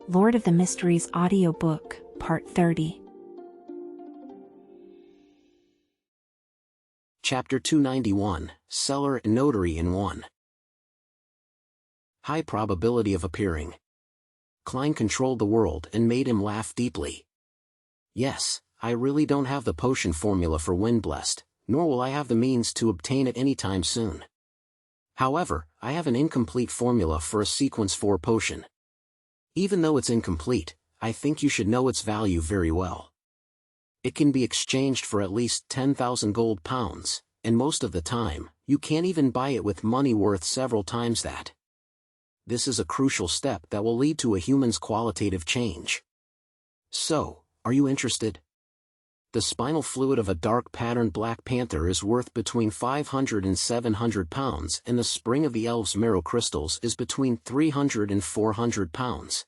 Lord of the Mysteries Audiobook, Part 30. Chapter 291, Seller and Notary in One. High probability of appearing. Klein controlled the world and made him laugh deeply. Yes, I really don't have the potion formula for Wind Blessed, nor will I have the means to obtain it anytime soon. However, I have an incomplete formula for a Sequence 4 potion. Even though it's incomplete, I think you should know its value very well. It can be exchanged for at least 10,000 gold pounds, and most of the time, you can't even buy it with money worth several times that. This is a crucial step that will lead to a human's qualitative change. So, are you interested? The spinal fluid of a dark patterned black panther is worth between 500 and 700 pounds, and the spring of the elves' marrow crystals is between 300 and 400 pounds.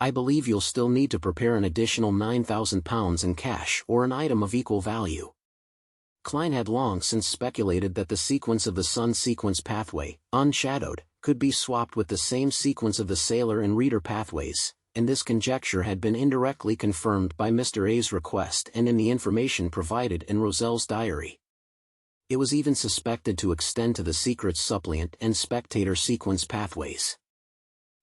I believe you'll still need to prepare an additional 9,000 pounds in cash or an item of equal value. Klein had long since speculated that the sequence of the Sun sequence pathway, unshadowed, could be swapped with the same sequence of the Sailor and Reader pathways, and this conjecture had been indirectly confirmed by Mr. A's request and in the information provided in Roselle's diary. It was even suspected to extend to the secret suppliant and spectator sequence pathways.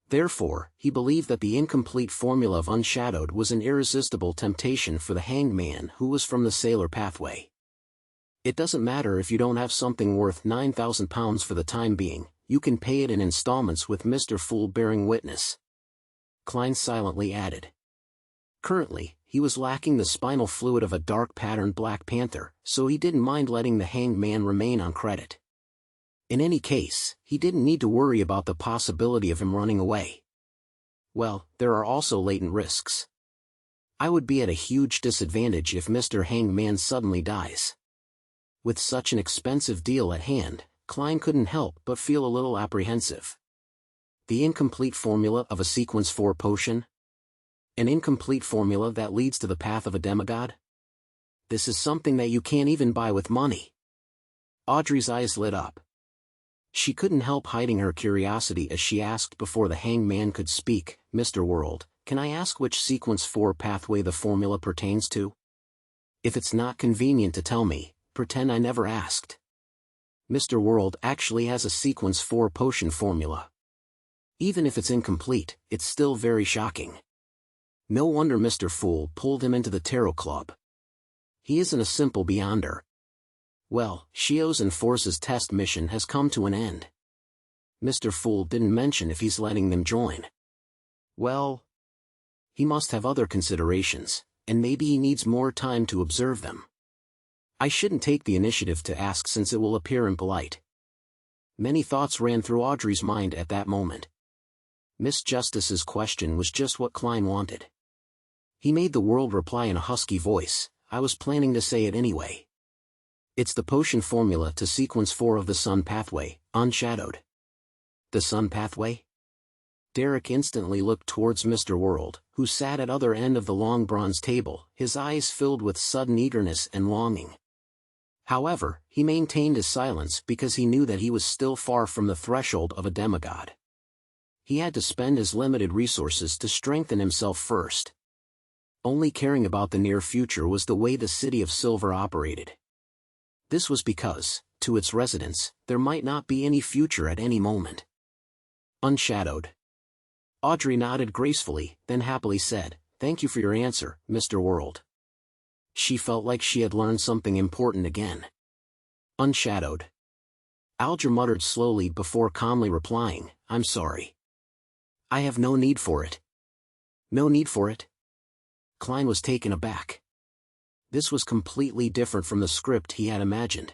Therefore, he believed that the incomplete formula of Unshadowed was an irresistible temptation for the hanged man who was from the Sailor pathway. It doesn't matter if you don't have something worth 9,000 pounds for the time being, you can pay it in installments with Mr. Fool bearing witness. Klein silently added. Currently, he was lacking the spinal fluid of a dark patterned black panther, so he didn't mind letting the hanged man remain on credit. In any case, he didn't need to worry about the possibility of him running away. Well, there are also latent risks. I would be at a huge disadvantage if Mr. Hanged Man suddenly dies. With such an expensive deal at hand, Klein couldn't help but feel a little apprehensive. The incomplete formula of a Sequence 4 potion? An incomplete formula that leads to the path of a demigod? This is something that you can't even buy with money. Audrey's eyes lit up. She couldn't help hiding her curiosity as she asked before the hanged man could speak, Mr. World, can I ask which Sequence 4 pathway the formula pertains to? If it's not convenient to tell me, pretend I never asked. Mr. World actually has a Sequence 4 potion formula. Even if it's incomplete, it's still very shocking. No wonder Mr. Fool pulled him into the Tarot Club. He isn't a simple beyonder. Well, Shio's and Force's test mission has come to an end. Mr. Fool didn't mention if he's letting them join. Well, he must have other considerations, and maybe he needs more time to observe them. I shouldn't take the initiative to ask since it will appear impolite. Many thoughts ran through Audrey's mind at that moment. Miss Justice's question was just what Klein wanted. He made the world reply in a husky voice, I was planning to say it anyway. It's the potion formula to Sequence 4 of the Sun pathway, Unshadowed. The Sun pathway? Derrick instantly looked towards Mr. World, who sat at other end of the long bronze table, his eyes filled with sudden eagerness and longing. However, he maintained his silence because he knew that he was still far from the threshold of a demigod. He had to spend his limited resources to strengthen himself first. Only caring about the near future was the way the City of Silver operated. This was because, to its residents, there might not be any future at any moment. Unshadowed. Audrey nodded gracefully, then happily said, Thank you for your answer, Mr. World. She felt like she had learned something important again. Unshadowed. Alger muttered slowly before calmly replying, I'm sorry. I have no need for it. No need for it? Klein was taken aback. This was completely different from the script he had imagined.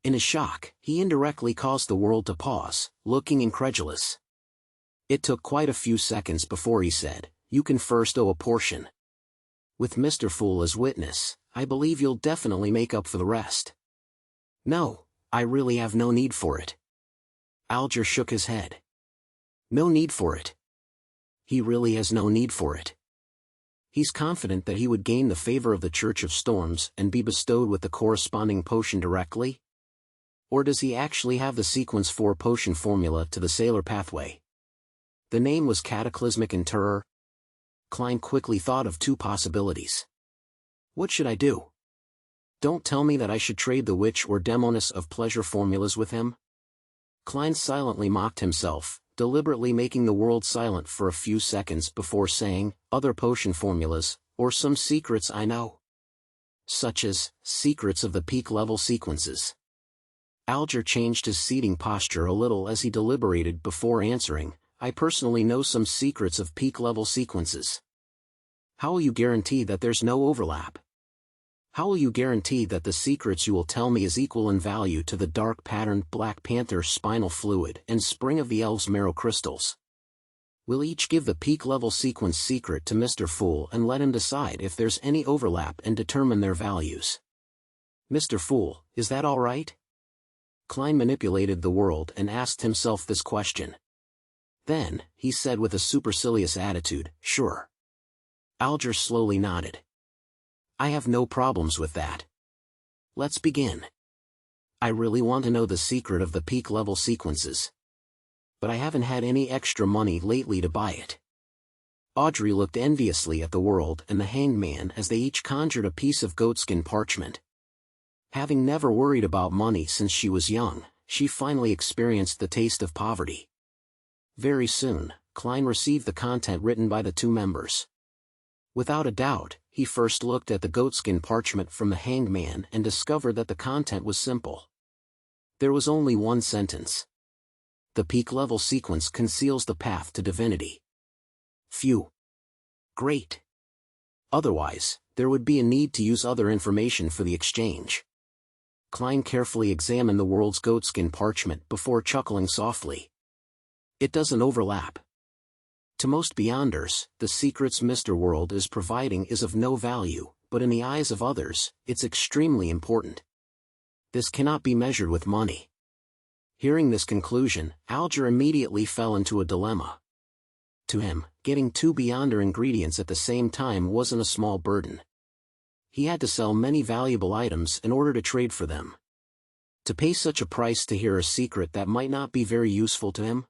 In his shock, he indirectly caused the world to pause, looking incredulous. It took quite a few seconds before he said, You can first owe a portion. With Mr. Fool as witness, I believe you'll definitely make up for the rest. No, I really have no need for it. Alger shook his head. No need for it. He really has no need for it. He's confident that he would gain the favor of the Church of Storms and be bestowed with the corresponding potion directly? Or does he actually have the Sequence 4 potion formula to the Sailor pathway? The name was cataclysmic in terror. Klein quickly thought of two possibilities. What should I do? Don't tell me that I should trade the witch or demoness of pleasure formulas with him? Klein silently mocked himself, deliberately making the world silent for a few seconds before saying, other potion formulas, or some secrets I know. Such as, secrets of the peak level sequences. Alger changed his seating posture a little as he deliberated before answering, I personally know some secrets of peak level sequences. How will you guarantee that there's no overlap? How will you guarantee that the secrets you will tell me is equal in value to the dark patterned Black Panther spinal fluid and Spring of the Elves marrow crystals? We'll each give the peak level sequence secret to Mr. Fool and let him decide if there's any overlap and determine their values. Mr. Fool, is that all right? Klein manipulated the world and asked himself this question. Then, he said with a supercilious attitude, sure. Alger slowly nodded. I have no problems with that. Let's begin. I really want to know the secret of the peak level sequences. But I haven't had any extra money lately to buy it. Audrey looked enviously at the world and the hanged man as they each conjured a piece of goatskin parchment. Having never worried about money since she was young, she finally experienced the taste of poverty. Very soon, Klein received the content written by the two members. Without a doubt, he first looked at the goatskin parchment from the hanged man and discovered that the content was simple. There was only one sentence. The peak level sequence conceals the path to divinity. Phew. Great. Otherwise, there would be a need to use other information for the exchange. Klein carefully examined the world's goatskin parchment before chuckling softly. It doesn't overlap. To most beyonders, the secrets Mr. World is providing is of no value, but in the eyes of others, it's extremely important. This cannot be measured with money. Hearing this conclusion, Alger immediately fell into a dilemma. To him, getting two beyonder ingredients at the same time wasn't a small burden. He had to sell many valuable items in order to trade for them. To pay such a price to hear a secret that might not be very useful to him?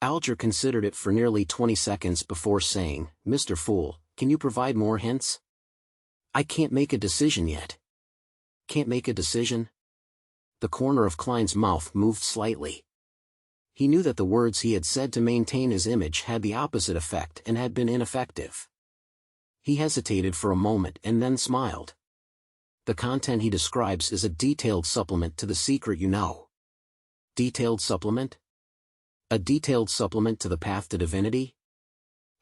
Alger considered it for nearly 20 seconds before saying, Mr. Fool, can you provide more hints? I can't make a decision yet. Can't make a decision? The corner of Klein's mouth moved slightly. He knew that the words he had said to maintain his image had the opposite effect and had been ineffective. He hesitated for a moment and then smiled. The content he describes is a detailed supplement to the secret you know. Detailed supplement? A detailed supplement to the path to divinity?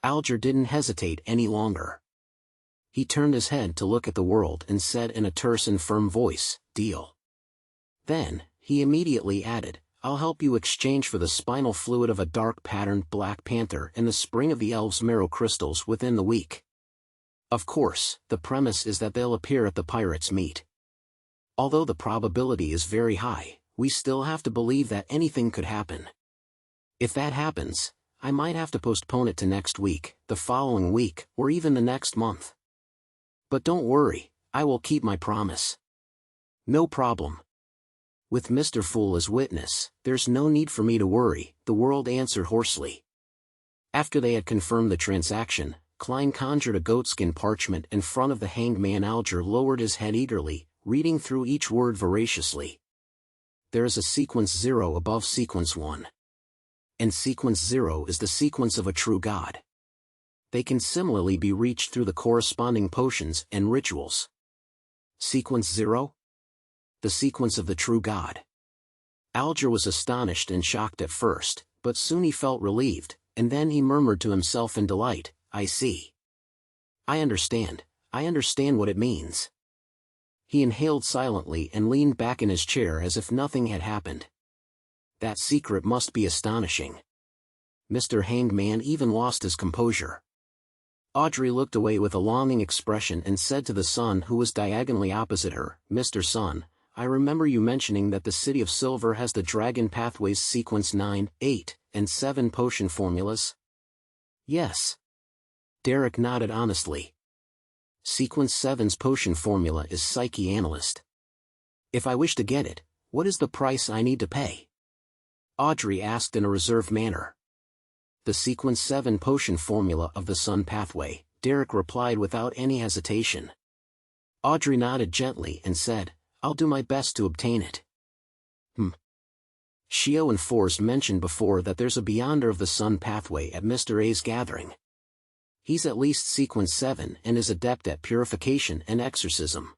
Alger didn't hesitate any longer. He turned his head to look at the world and said in a terse and firm voice, deal. Then, he immediately added, I'll help you exchange for the spinal fluid of a dark patterned Black Panther and the Spring of the Elves marrow crystals within the week. Of course, the premise is that they'll appear at the pirates' meet. Although the probability is very high, we still have to believe that anything could happen. If that happens, I might have to postpone it to next week, the following week, or even the next month. But don't worry, I will keep my promise. No problem. With Mr. Fool as witness, there's no need for me to worry, the world answered hoarsely. After they had confirmed the transaction, Klein conjured a goatskin parchment in front of the hanged man. Alger lowered his head eagerly, reading through each word voraciously. There is a sequence 0 above sequence 1. And sequence 0 is the sequence of a true god. They can similarly be reached through the corresponding potions and rituals. Sequence 0? The sequence of the true god. Alger was astonished and shocked at first, but soon he felt relieved, and then he murmured to himself in delight, I see. I understand what it means. He inhaled silently and leaned back in his chair as if nothing had happened. That secret must be astonishing. Mr. Hanged Man even lost his composure. Audrey looked away with a longing expression and said to the son who was diagonally opposite her, Mr. Son, I remember you mentioning that the City of Silver has the Dragon Pathways sequence 9, 8, and 7 potion formulas? Yes. Derrick nodded honestly. Sequence 7's potion formula is Psyche Analyst. If I wish to get it, what is the price I need to pay? Audrey asked in a reserved manner. The Sequence 7 potion formula of the Sun Pathway, Derrick replied without any hesitation. Audrey nodded gently and said, I'll do my best to obtain it. Shio and Force mentioned before that there's a Beyonder of the Sun Pathway at Mr. A's gathering. He's at least Sequence 7 and is adept at purification and exorcism.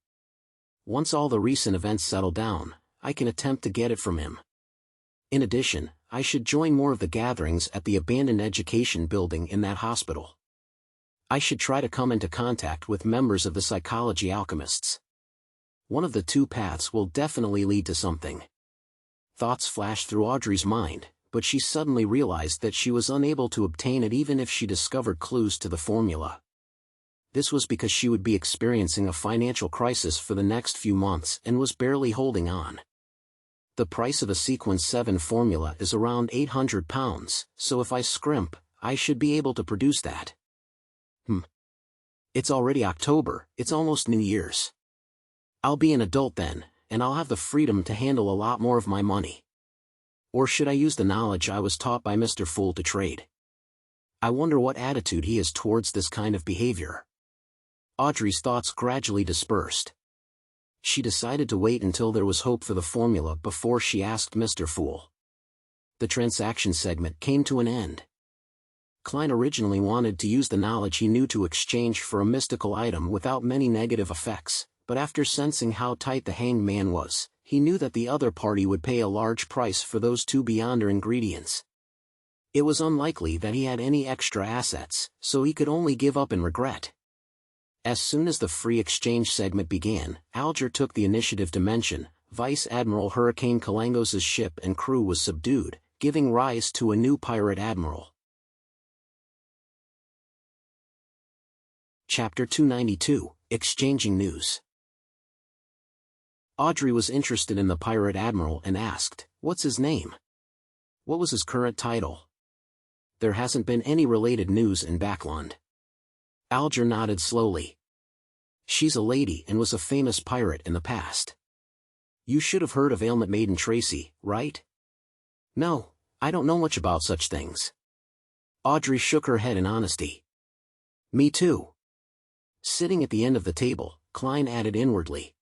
Once all the recent events settle down, I can attempt to get it from him. In addition, I should join more of the gatherings at the abandoned education building in that hospital. I should try to come into contact with members of the psychology alchemists. One of the two paths will definitely lead to something. Thoughts flashed through Audrey's mind, but she suddenly realized that she was unable to obtain it even if she discovered clues to the formula. This was because she would be experiencing a financial crisis for the next few months and was barely holding on. The price of a Sequence 7 formula is around £800, so if I scrimp, I should be able to produce that. It's already October, it's almost New Year's. I'll be an adult then, and I'll have the freedom to handle a lot more of my money. Or should I use the knowledge I was taught by Mr. Fool to trade? I wonder what attitude he has towards this kind of behavior. Audrey's thoughts gradually dispersed. She decided to wait until there was hope for the formula before she asked Mr. Fool. The transaction segment came to an end. Klein originally wanted to use the knowledge he knew to exchange for a mystical item without many negative effects, but after sensing how tight the hanged man was, he knew that the other party would pay a large price for those two Beyonder ingredients. It was unlikely that he had any extra assets, so he could only give up in regret. As soon as the free exchange segment began, Alger took the initiative to mention, Vice Admiral Hurricane Kalangos' ship and crew was subdued, giving rise to a new pirate admiral. Chapter 292, Exchanging News. Audrey was interested in the pirate admiral and asked, what's his name? What was his current title? There hasn't been any related news in Backland. Alger nodded slowly. She's a lady and was a famous pirate in the past. You should have heard of Ailment Maiden Tracy, right? No, I don't know much about such things. Audrey shook her head in honesty. Me too. Sitting at the end of the table, Klein added inwardly.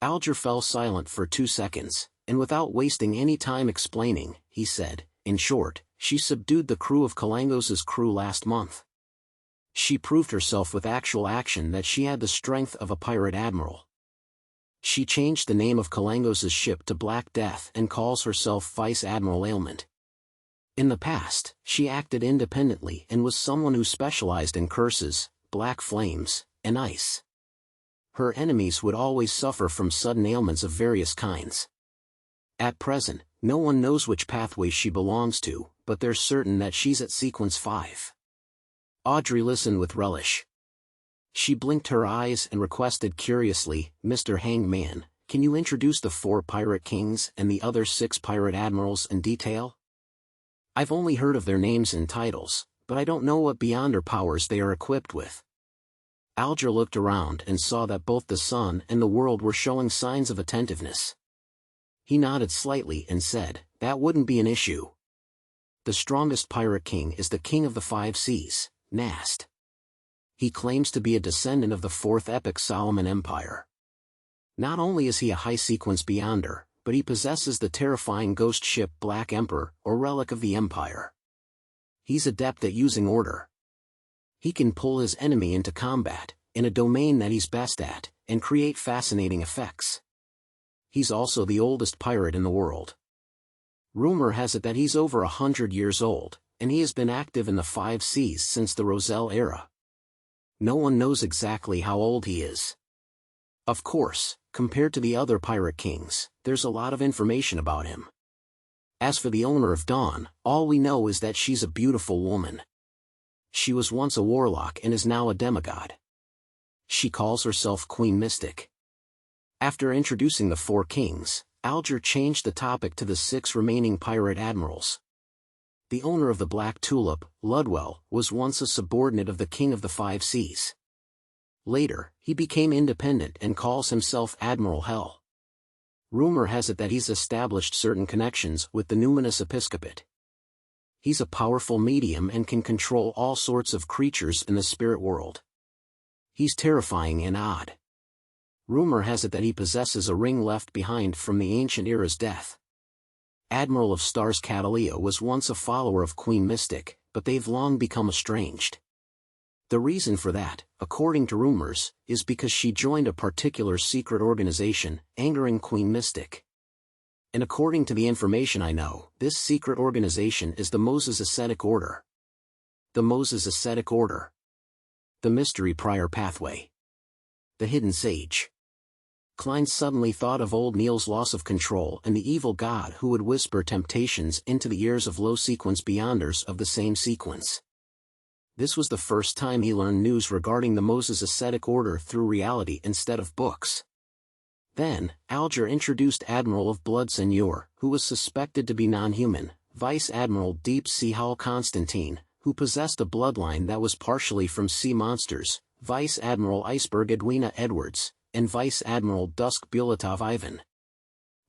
Alger fell silent for 2 seconds, and without wasting any time explaining, he said, in short, she subdued the crew of Kalangos' crew last month. She proved herself with actual action that she had the strength of a pirate admiral. She changed the name of Kalangos' ship to Black Death and calls herself Vice Admiral Ailment. In the past, she acted independently and was someone who specialized in curses, black flames, and ice. Her enemies would always suffer from sudden ailments of various kinds. At present, no one knows which pathway she belongs to, but they're certain that she's at Sequence 5. Audrey listened with relish. She blinked her eyes and requested curiously, Mr. Hangman, can you introduce the 4 pirate kings and the other 6 pirate admirals in detail? I've only heard of their names and titles, but I don't know what Beyonder powers they are equipped with. Alger looked around and saw that both the sun and the world were showing signs of attentiveness. He nodded slightly and said, that wouldn't be an issue. The strongest pirate king is the king of the 5 seas, Nast. He claims to be a descendant of the 4th epic Solomon Empire. Not only is he a high-sequence Beyonder, but he possesses the terrifying ghost ship Black Emperor, or relic of the Empire. He's adept at using order. He can pull his enemy into combat, in a domain that he's best at, and create fascinating effects. He's also the oldest pirate in the world. Rumor has it that he's over 100 years old, and he has been active in the 5 seas since the Roselle era. No one knows exactly how old he is. Of course, compared to the other pirate kings, there's a lot of information about him. As for the owner of Dawn, all we know is that she's a beautiful woman. She was once a warlock and is now a demigod. She calls herself Queen Mystic. After introducing the 4 kings, Alger changed the topic to the 6 remaining pirate admirals. The owner of the Black Tulip, Ludwell, was once a subordinate of the King of the 5 Seas. Later, he became independent and calls himself Admiral Hell. Rumor has it that he's established certain connections with the numinous episcopate. He's a powerful medium and can control all sorts of creatures in the spirit world. He's terrifying and odd. Rumor has it that he possesses a ring left behind from the ancient era's death. Admiral of Stars Catalea was once a follower of Queen Mystic, but they've long become estranged. The reason for that, according to rumors, is because she joined a particular secret organization, angering Queen Mystic. And according to the information I know, this secret organization is the Moses Ascetic Order. The Moses Ascetic Order. The Mystery Prior Pathway. The Hidden Sage. Klein suddenly thought of old Neil's loss of control and the evil god who would whisper temptations into the ears of low-sequence beyonders of the same sequence. This was the first time he learned news regarding the Moses Ascetic Order through reality instead of books. Then, Alger introduced Admiral of Blood Seigneur, who was suspected to be non-human, Vice Admiral Deep Sea Howl Constantine, who possessed a bloodline that was partially from sea monsters, Vice Admiral Iceberg Edwina Edwards, and Vice Admiral Dusk Bulatov Ivan.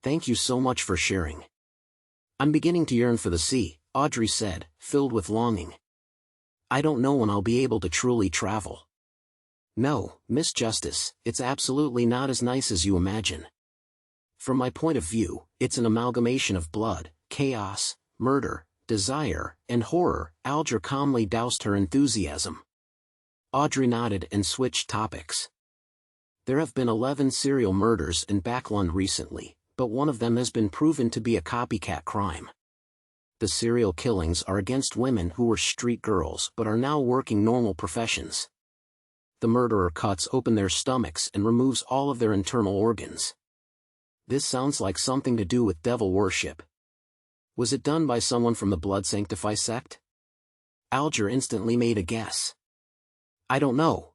Thank you so much for sharing. I'm beginning to yearn for the sea, Audrey said, filled with longing. I don't know when I'll be able to truly travel. No, Miss Justice, it's absolutely not as nice as you imagine. From my point of view, it's an amalgamation of blood, chaos, murder, desire, and horror. Alger calmly doused her enthusiasm. Audrey nodded and switched topics. There have been 11 serial murders in Backlund recently, but one of them has been proven to be a copycat crime. The serial killings are against women who were street girls but are now working normal professions. The murderer cuts open their stomachs and removes all of their internal organs. This sounds like something to do with devil worship. Was it done by someone from the Blood Sanctify sect? Alger instantly made a guess. I don't know.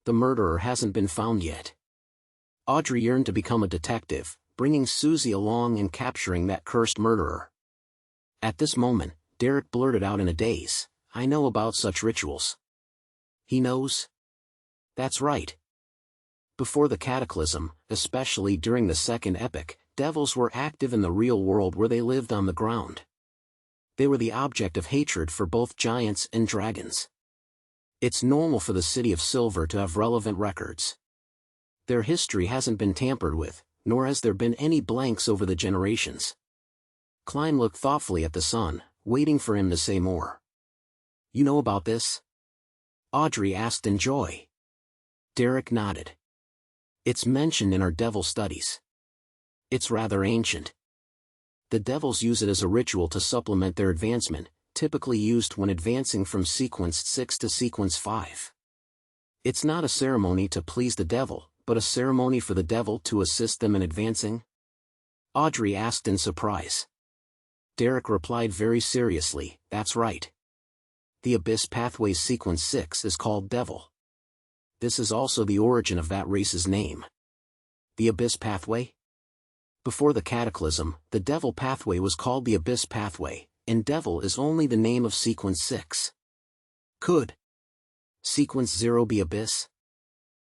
The murderer hasn't been found yet. Audrey yearned to become a detective, bringing Susie along and capturing that cursed murderer. At this moment, Derrick blurted out in a daze, I know about such rituals. He knows? That's right. Before the cataclysm, especially during the Second Epoch, devils were active in the real world where they lived on the ground. They were the object of hatred for both giants and dragons. It's normal for the City of Silver to have relevant records. Their history hasn't been tampered with, nor has there been any blanks over the generations. Klein looked thoughtfully at the son, waiting for him to say more. You know about this? Audrey asked in joy. Derrick nodded. It's mentioned in our devil studies. It's rather ancient. The devils use it as a ritual to supplement their advancement, typically used when advancing from sequence 6 to sequence 5. It's not a ceremony to please the devil, but a ceremony for the devil to assist them in advancing? Audrey asked in surprise. Derrick replied very seriously, that's right. The Abyss Pathway's sequence 6 is called Devil. This is also the origin of that race's name. The Abyss Pathway? Before the Cataclysm, the Devil Pathway was called the Abyss Pathway, and Devil is only the name of sequence 6. Could sequence 0 be Abyss?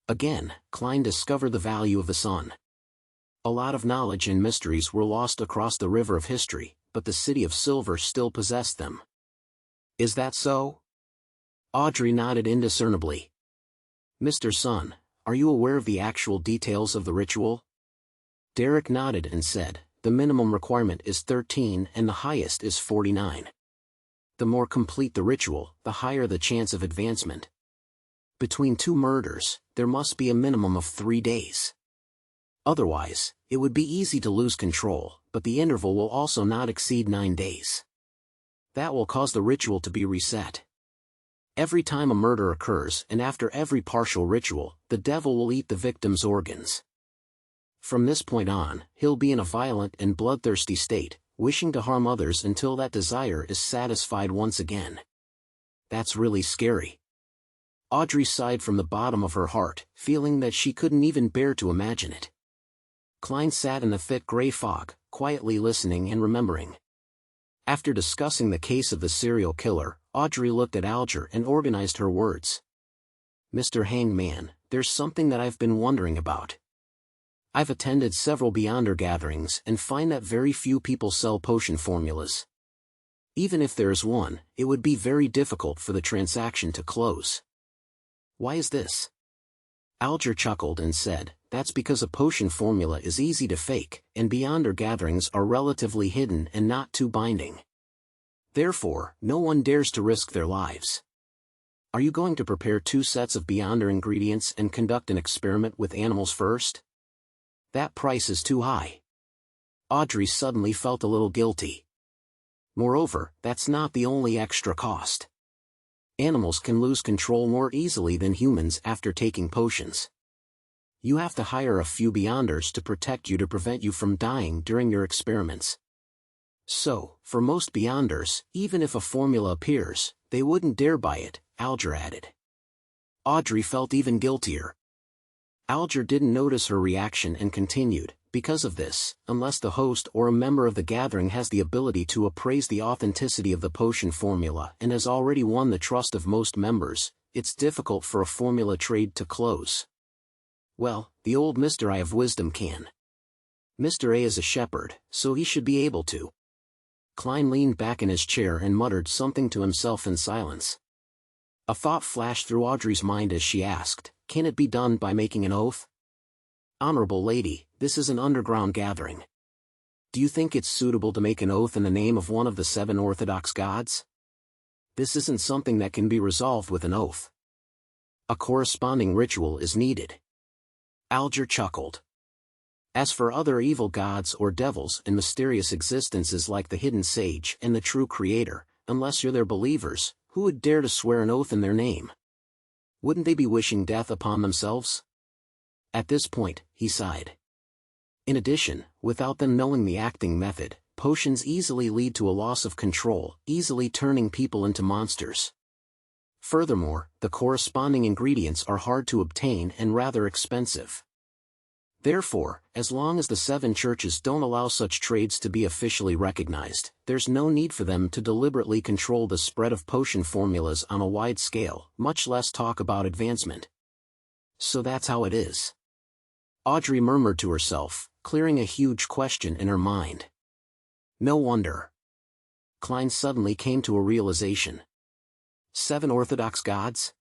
Again, Klein discovered the value of the sun. A lot of knowledge and mysteries were lost across the river of history, but the City of Silver still possessed them. Is that so? Audrey nodded indiscernibly. Mr. Sun, are you aware of the actual details of the ritual? Derrick nodded and said, the minimum requirement is 13 and the highest is 49. The more complete the ritual, the higher the chance of advancement. Between two murders, there must be a minimum of 3 days. Otherwise, it would be easy to lose control, but the interval will also not exceed 9 days. That will cause the ritual to be reset. Every time a murder occurs and after every partial ritual, the devil will eat the victim's organs. From this point on, he'll be in a violent and bloodthirsty state, wishing to harm others until that desire is satisfied once again. That's really scary. Audrey sighed from the bottom of her heart, feeling that she couldn't even bear to imagine it. Klein sat in the thick gray fog, quietly listening and remembering. After discussing the case of the serial killer, Audrey looked at Alger and organized her words. Mr. Hangman, there's something that I've been wondering about. I've attended several Beyonder gatherings and find that very few people sell potion formulas. Even if there is one, it would be very difficult for the transaction to close. Why is this? Alger chuckled and said, that's because a potion formula is easy to fake, and beyonder gatherings are relatively hidden and not too binding. Therefore, no one dares to risk their lives. Are you going to prepare 2 sets of beyonder ingredients and conduct an experiment with animals first? That price is too high. Audrey suddenly felt a little guilty. Moreover, that's not the only extra cost. Animals can lose control more easily than humans after taking potions. You have to hire a few beyonders to protect you to prevent you from dying during your experiments. So, for most beyonders, even if a formula appears, they wouldn't dare buy it, Alger added. Audrey felt even guiltier. Alger didn't notice her reaction and continued, because of this, unless the host or a member of the gathering has the ability to appraise the authenticity of the potion formula and has already won the trust of most members, it's difficult for a formula trade to close. Well, the old Mr. I of Wisdom can. Mr. A is a shepherd, so he should be able to. Klein leaned back in his chair and muttered something to himself in silence. A thought flashed through Audrey's mind as she asked, can it be done by making an oath? Honorable lady, this is an underground gathering. Do you think it's suitable to make an oath in the name of one of the 7 orthodox gods? This isn't something that can be resolved with an oath. A corresponding ritual is needed. Alger chuckled. As for other evil gods or devils and mysterious existences like the hidden sage and the true creator, unless you're their believers, who would dare to swear an oath in their name? Wouldn't they be wishing death upon themselves? At this point, he sighed. In addition, without them knowing the acting method, potions easily lead to a loss of control, easily turning people into monsters. Furthermore, the corresponding ingredients are hard to obtain and rather expensive. Therefore, as long as the 7 churches don't allow such trades to be officially recognized, there's no need for them to deliberately control the spread of potion formulas on a wide scale, much less talk about advancement. So that's how it is. Audrey murmured to herself, clearing a huge question in her mind. No wonder. Klein suddenly came to a realization. 7 orthodox gods?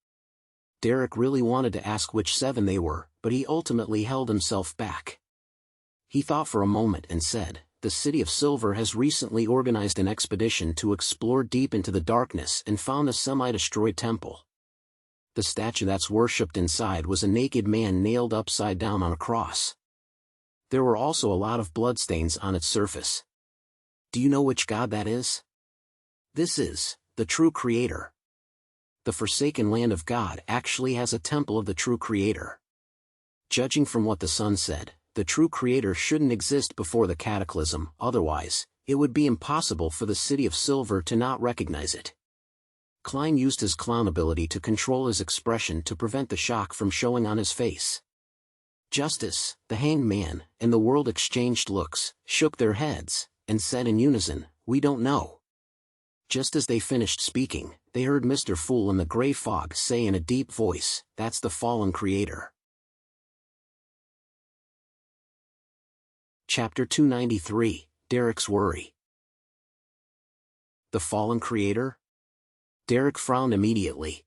Derrick really wanted to ask which 7 they were, but he ultimately held himself back. He thought for a moment and said, the City of Silver has recently organized an expedition to explore deep into the darkness and found a semi-destroyed temple. The statue that's worshipped inside was a naked man nailed upside down on a cross. There were also a lot of bloodstains on its surface. Do you know which god that is? This is the true creator. The forsaken land of God actually has a temple of the true creator. Judging from what the sun said, the true creator shouldn't exist before the cataclysm, otherwise, it would be impossible for the City of Silver to not recognize it. Klein used his clown ability to control his expression to prevent the shock from showing on his face. Justice, the hanged man, and the world exchanged looks, shook their heads, and said in unison, we don't know. Just as they finished speaking, they heard Mr. Fool in the gray fog say in a deep voice, that's the fallen creator. Chapter 293, Derrick's Worry. The fallen creator? Derrick frowned immediately.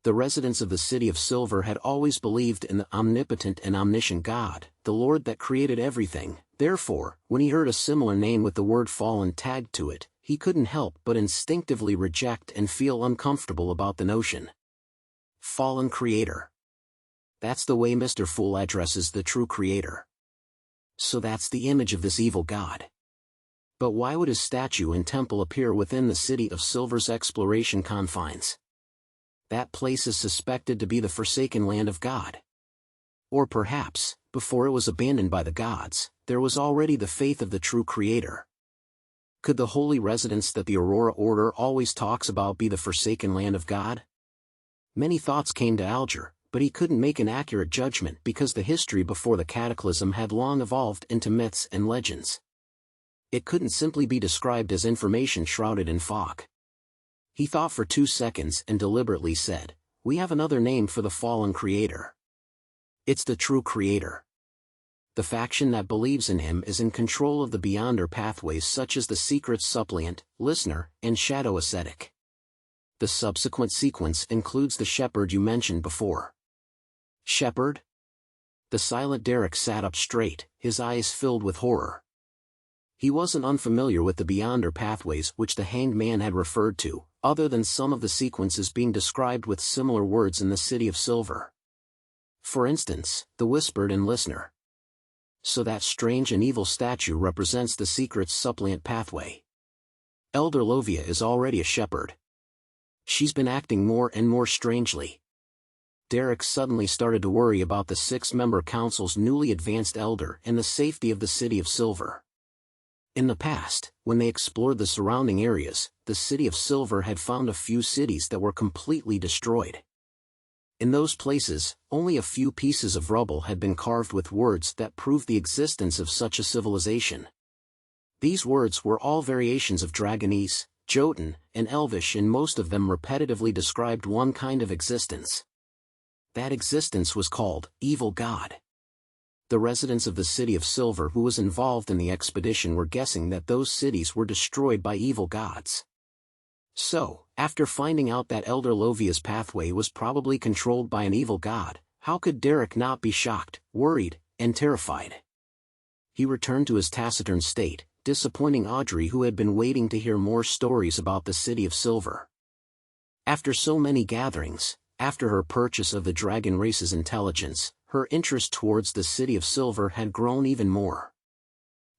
The residents of the City of Silver had always believed in the omnipotent and omniscient God, the Lord that created everything. Therefore, when he heard a similar name with the word fallen tagged to it, he couldn't help but instinctively reject and feel uncomfortable about the notion. Fallen creator. That's the way Mr. Fool addresses the true creator. So that's the image of this evil god. But why would his statue and temple appear within the City of Silver's exploration confines? That place is suspected to be the forsaken land of God. Or perhaps, before it was abandoned by the gods, there was already the faith of the true creator. Could the holy residence that the Aurora Order always talks about be the forsaken land of God? Many thoughts came to Alger, but he couldn't make an accurate judgment because the history before the cataclysm had long evolved into myths and legends. It couldn't simply be described as information shrouded in fog. He thought for 2 seconds and deliberately said, we have another name for the fallen creator. It's the true creator. The faction that believes in him is in control of the Beyonder pathways such as the Secret Suppliant, Listener, and Shadow Ascetic. The subsequent sequence includes the Shepherd you mentioned before. Shepherd? The silent Derrick sat up straight, his eyes filled with horror. He wasn't unfamiliar with the Beyonder pathways which the Hanged Man had referred to, other than some of the sequences being described with similar words in the City of Silver. For instance, the Whispered and Listener. So that strange and evil statue represents the Secret Suppliant pathway. Elder Lovia is already a shepherd. She's been acting more and more strangely. Derrick suddenly started to worry about the 6-member council's newly advanced elder and the safety of the City of Silver. In the past, when they explored the surrounding areas, the City of Silver had found a few cities that were completely destroyed. In those places, only a few pieces of rubble had been carved with words that proved the existence of such a civilization. These words were all variations of Dragonese, Jotun, and Elvish, and most of them repetitively described one kind of existence. That existence was called Evil God. The residents of the City of Silver who was involved in the expedition were guessing that those cities were destroyed by evil gods. So, after finding out that Elder Lovia's pathway was probably controlled by an evil god, how could Derrick not be shocked, worried, and terrified? He returned to his taciturn state, disappointing Audrey, who had been waiting to hear more stories about the City of Silver. After so many gatherings, after her purchase of the dragon race's intelligence, her interest towards the City of Silver had grown even more.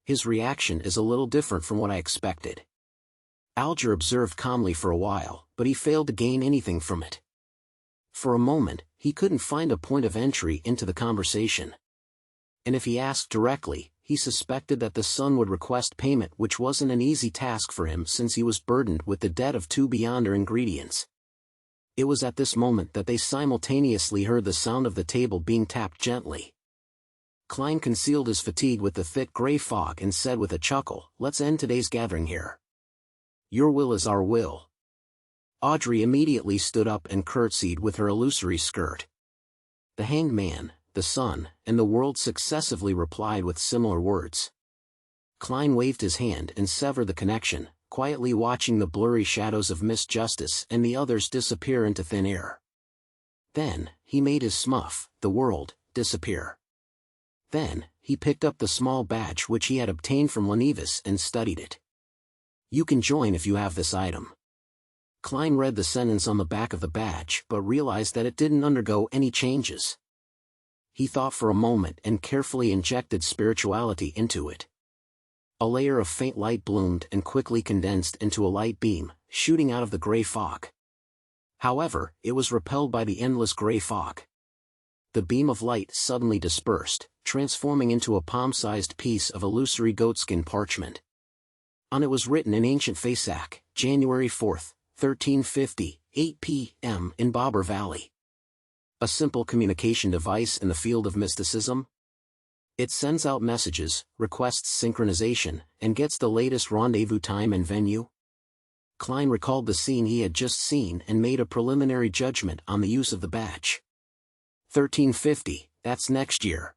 His reaction is a little different from what I expected. Alger observed calmly for a while, but he failed to gain anything from it. For a moment, he couldn't find a point of entry into the conversation. And if he asked directly, he suspected that the son would request payment, which wasn't an easy task for him since he was burdened with the debt of 2 Beyonder ingredients. It was at this moment that they simultaneously heard the sound of the table being tapped gently. Klein concealed his fatigue with the thick gray fog and said with a chuckle, "Let's end today's gathering here. Your will is our will." Audrey immediately stood up and curtsied with her illusory skirt. The Hanged Man, the sun, and the world successively replied with similar words. Klein waved his hand and severed the connection, quietly watching the blurry shadows of Miss Justice and the others disappear into thin air. Then, he made his smuff, the world, disappear. Then, he picked up the small badge which he had obtained from Lenevis and studied it. "You can join if you have this item." Klein read the sentence on the back of the badge but realized that it didn't undergo any changes. He thought for a moment and carefully injected spirituality into it. A layer of faint light bloomed and quickly condensed into a light beam, shooting out of the gray fog. However, it was repelled by the endless gray fog. The beam of light suddenly dispersed, transforming into a palm-sized piece of illusory goatskin parchment. On it was written in ancient Fasak, January 4th, 1350, 8 p.m. in Bobber Valley. A simple communication device in the field of mysticism. It sends out messages, requests synchronization, and gets the latest rendezvous time and venue. Klein recalled the scene he had just seen and made a preliminary judgment on the use of the badge. 1350, that's next year.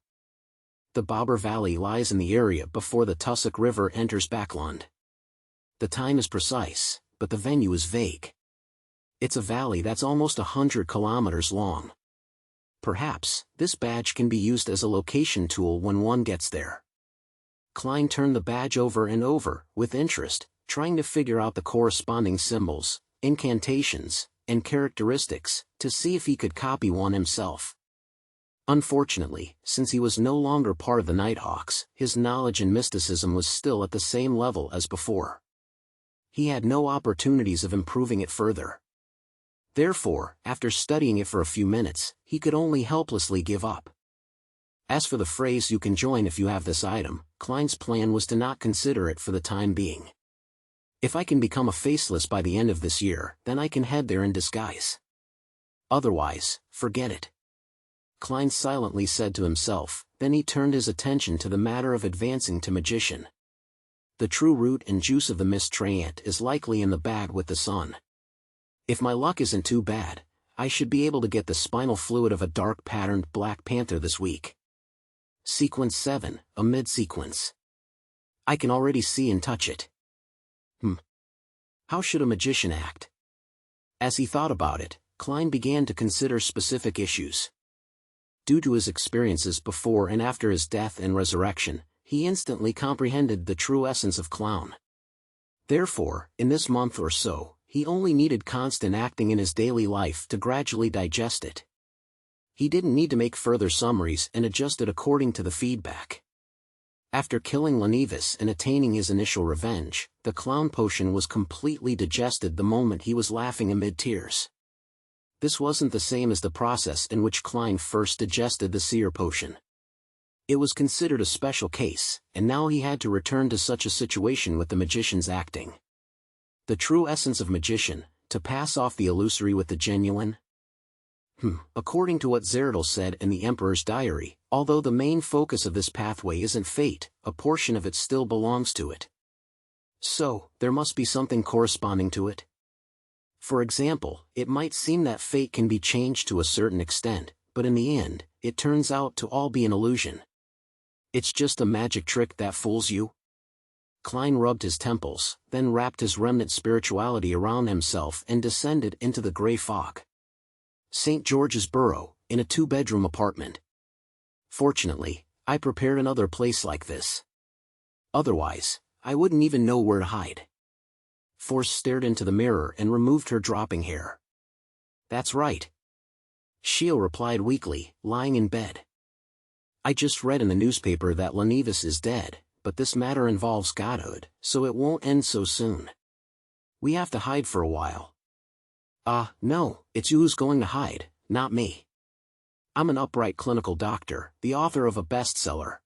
The Bobber Valley lies in the area before the Tussock River enters Backlund. The time is precise, but the venue is vague. It's a valley that's almost 100 kilometers long. Perhaps, this badge can be used as a location tool when one gets there. Klein turned the badge over and over, with interest, trying to figure out the corresponding symbols, incantations, and characteristics, to see if he could copy one himself. Unfortunately, since he was no longer part of the Nighthawks, his knowledge in mysticism was still at the same level as before. He had no opportunities of improving it further. Therefore, after studying it for a few minutes, he could only helplessly give up. As for the phrase "you can join if you have this item," Klein's plan was to not consider it for the time being. If I can become a faceless by the end of this year, then I can head there in disguise. Otherwise, forget it. Klein silently said to himself, then he turned his attention to the matter of advancing to magician. The true root and juice of the mist treant is likely in the bag with the sun. If my luck isn't too bad, I should be able to get the spinal fluid of a dark-patterned Black Panther this week. Sequence 7, a mid-sequence. I can already see and touch it. How should a magician act? As he thought about it, Klein began to consider specific issues. Due to his experiences before and after his death and resurrection, he instantly comprehended the true essence of clown. Therefore, in this month or so, he only needed constant acting in his daily life to gradually digest it. He didn't need to make further summaries and adjust it according to the feedback. After killing Lenivis and attaining his initial revenge, the clown potion was completely digested the moment he was laughing amid tears. This wasn't the same as the process in which Klein first digested the seer potion. It was considered a special case, and now he had to return to such a situation with the magician's acting. The true essence of magician, to pass off the illusory with the genuine? According to what Zerdel said in the Emperor's Diary, although the main focus of this pathway isn't fate, a portion of it still belongs to it. So, there must be something corresponding to it. For example, it might seem that fate can be changed to a certain extent, but in the end, it turns out to all be an illusion. It's just a magic trick that fools you? Klein rubbed his temples, then wrapped his remnant spirituality around himself and descended into the gray fog. St. George's Borough, in a 2-bedroom apartment. Fortunately, I prepared another place like this. Otherwise, I wouldn't even know where to hide. Force stared into the mirror and removed her dropping hair. That's right. Shio replied weakly, lying in bed. I just read in the newspaper that Lenivis is dead, but this matter involves godhood, so it won't end so soon. We have to hide for a while. No, it's you who's going to hide, not me. I'm an upright clinical doctor, the author of a bestseller.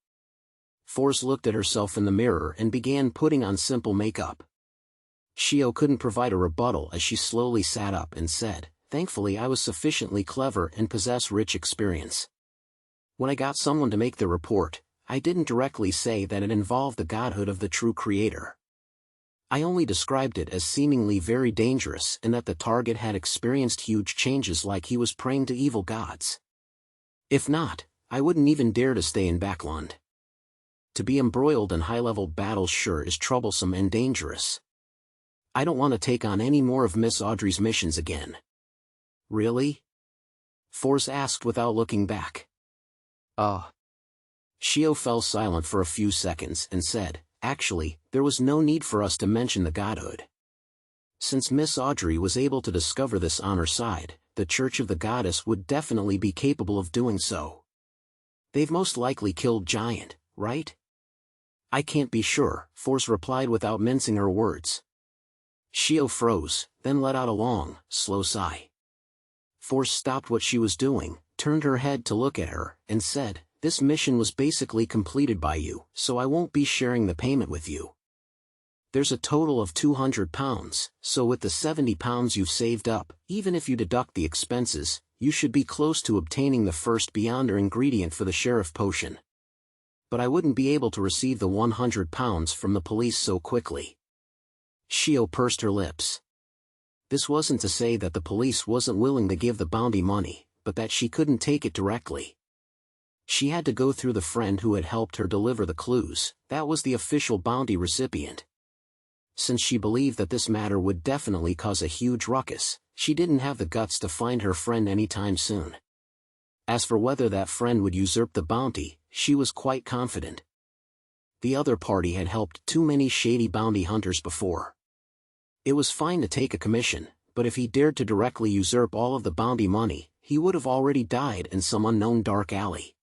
Force looked at herself in the mirror and began putting on simple makeup. Shio couldn't provide a rebuttal as she slowly sat up and said, thankfully I was sufficiently clever and possess rich experience. When I got someone to make the report, I didn't directly say that it involved the godhood of the true creator. I only described it as seemingly very dangerous and that the target had experienced huge changes like he was praying to evil gods. If not, I wouldn't even dare to stay in Backlund. To be embroiled in high-level battles sure is troublesome and dangerous. I don't want to take on any more of Miss Audrey's missions again. Really? Force asked without looking back. Shio fell silent for a few seconds and said, actually, there was no need for us to mention the godhood. Since Miss Audrey was able to discover this on her side, the Church of the Goddess would definitely be capable of doing so. They've most likely killed Giant, right? I can't be sure, Force replied without mincing her words. Shio froze, then let out a long, slow sigh. Force stopped what she was doing, turned her head to look at her, and said, this mission was basically completed by you, so I won't be sharing the payment with you. There's a total of £200, so with the £70 you've saved up, even if you deduct the expenses, you should be close to obtaining the first Beyonder ingredient for the sheriff potion. But I wouldn't be able to receive the £100 from the police so quickly. Shio pursed her lips. This wasn't to say that the police wasn't willing to give the bounty money, but that she couldn't take it directly. She had to go through the friend who had helped her deliver the clues, that was the official bounty recipient. Since she believed that this matter would definitely cause a huge ruckus, she didn't have the guts to find her friend anytime soon. As for whether that friend would usurp the bounty, she was quite confident. The other party had helped too many shady bounty hunters before. It was fine to take a commission, but if he dared to directly usurp all of the bounty money, he would have already died in some unknown dark alley.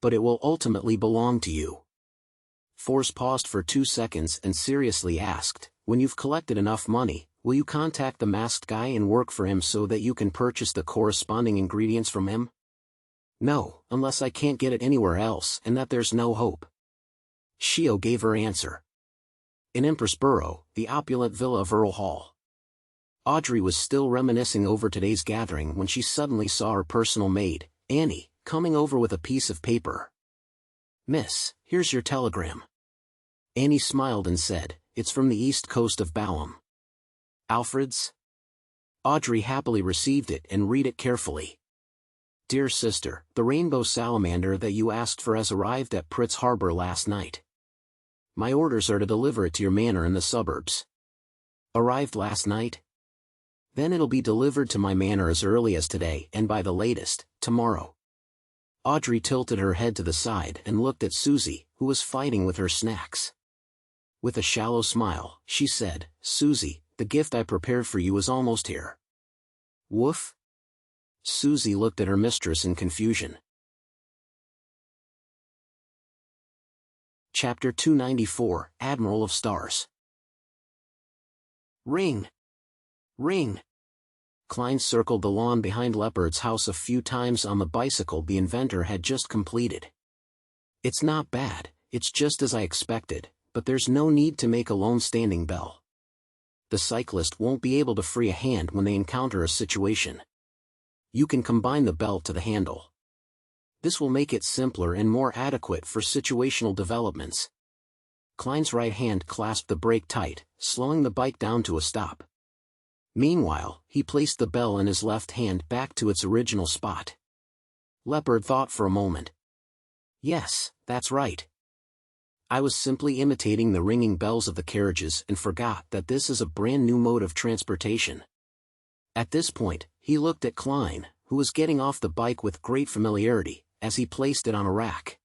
But it will ultimately belong to you. Force paused for 2 seconds and seriously asked, when you've collected enough money, will you contact the masked guy and work for him so that you can purchase the corresponding ingredients from him? No, unless I can't get it anywhere else and that there's no hope. Shio gave her answer. In Empress Borough, the opulent villa of Earl Hall. Audrey was still reminiscing over today's gathering when she suddenly saw her personal maid, Annie, coming over with a piece of paper. Miss, here's your telegram. Annie smiled and said, it's from the east coast of Bowham. Alfred's? Audrey happily received it and read it carefully. Dear sister, the rainbow salamander that you asked for has arrived at Pritz Harbor last night. My orders are to deliver it to your manor in the suburbs. Arrived last night? Then it'll be delivered to my manor as early as today and by the latest, tomorrow. Audrey tilted her head to the side and looked at Susie, who was fighting with her snacks. With a shallow smile, she said, Susie, the gift I prepared for you is almost here. Woof? Susie looked at her mistress in confusion. Chapter 294, Admiral of Stars. Ring! Ring! Klein circled the lawn behind Leopard's house a few times on the bicycle the inventor had just completed. It's not bad, it's just as I expected, but there's no need to make a lone standing bell. The cyclist won't be able to free a hand when they encounter a situation. You can combine the bell to the handle. This will make it simpler and more adequate for situational developments. Klein's right hand clasped the brake tight, slowing the bike down to a stop. Meanwhile, he placed the bell in his left hand back to its original spot. Leopard thought for a moment. Yes, that's right. I was simply imitating the ringing bells of the carriages and forgot that this is a brand new mode of transportation. At this point, he looked at Klein, who was getting off the bike with great familiarity, as he placed it on a rack.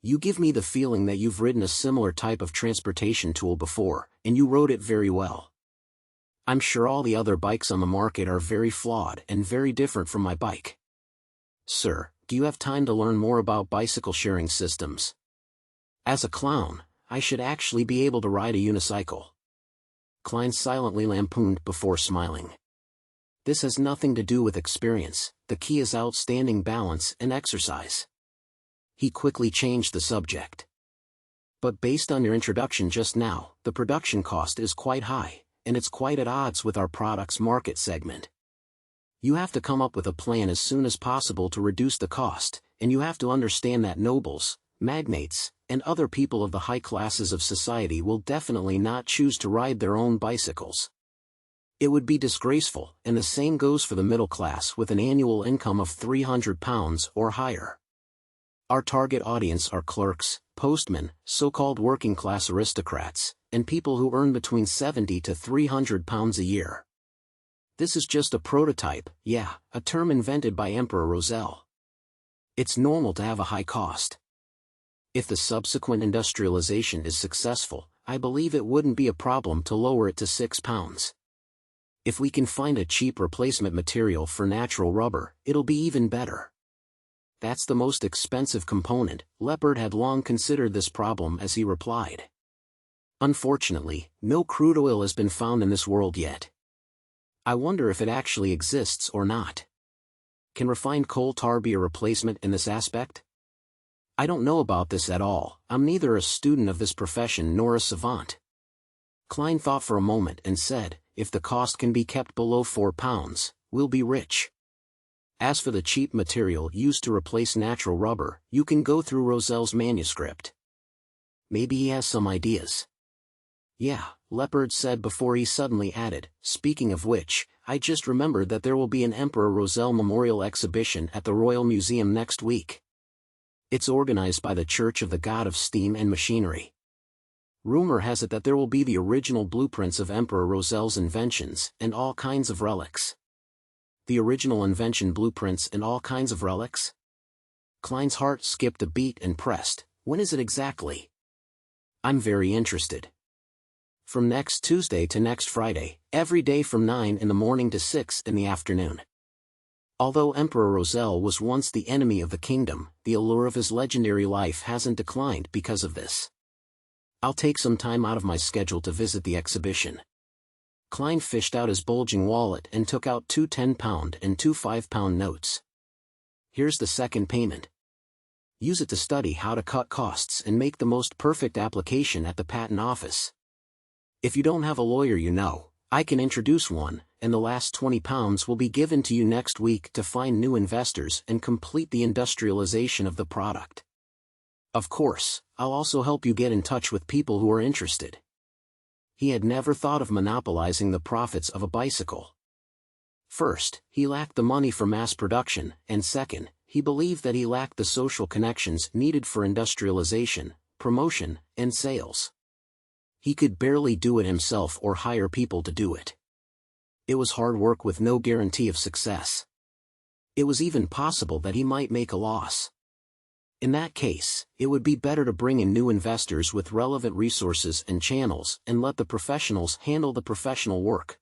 You give me the feeling that you've ridden a similar type of transportation tool before, and you rode it very well. I'm sure all the other bikes on the market are very flawed and very different from my bike. Sir, do you have time to learn more about bicycle sharing systems? As a clown, I should actually be able to ride a unicycle. Klein silently lampooned before smiling. This has nothing to do with experience, the key is outstanding balance and exercise. He quickly changed the subject. But based on your introduction just now, the production cost is quite high, and it's quite at odds with our product's market segment. You have to come up with a plan as soon as possible to reduce the cost, and you have to understand that nobles, magnates, and other people of the high classes of society will definitely not choose to ride their own bicycles. It would be disgraceful, and the same goes for the middle class with an annual income of £300 or higher. Our target audience are clerks, postmen, so-called working-class aristocrats, and people who earn between £70 to £300 a year. This is just a prototype, a term invented by Emperor Roselle. It's normal to have a high cost. If the subsequent industrialization is successful, I believe it wouldn't be a problem to lower it to £6. If we can find a cheap replacement material for natural rubber, it'll be even better. That's the most expensive component. Leopard had long considered this problem as he replied. Unfortunately, no crude oil has been found in this world yet. I wonder if it actually exists or not. Can refined coal tar be a replacement in this aspect? I don't know about this at all. I'm neither a student of this profession nor a savant. Klein thought for a moment and said, if the cost can be kept below £4, we'll be rich. As for the cheap material used to replace natural rubber, you can go through Roselle's manuscript. Maybe he has some ideas. Yeah, Leopard said before he suddenly added, speaking of which, I just remembered that there will be an Emperor Roselle Memorial Exhibition at the Royal Museum next week. It's organized by the Church of the God of Steam and Machinery. Rumor has it that there will be the original blueprints of Emperor Roselle's inventions and all kinds of relics. The original invention blueprints and all kinds of relics? Klein's heart skipped a beat and pressed, when is it exactly? I'm very interested. From next Tuesday to next Friday, every day from 9 in the morning to 6 in the afternoon. Although Emperor Roselle was once the enemy of the kingdom, the allure of his legendary life hasn't declined because of this. I'll take some time out of my schedule to visit the exhibition. Klein fished out his bulging wallet and took out 2 £10 and 2 £5 notes. Here's the second payment. Use it to study how to cut costs and make the most perfect application at the patent office. If you don't have a lawyer I can introduce one, and the last £20 will be given to you next week to find new investors and complete the industrialization of the product. Of course, I'll also help you get in touch with people who are interested. He had never thought of monopolizing the profits of a bicycle. First, he lacked the money for mass production, and second, he believed that he lacked the social connections needed for industrialization, promotion, and sales. He could barely do it himself or hire people to do it. It was hard work with no guarantee of success. It was even possible that he might make a loss. In that case, it would be better to bring in new investors with relevant resources and channels and let the professionals handle the professional work.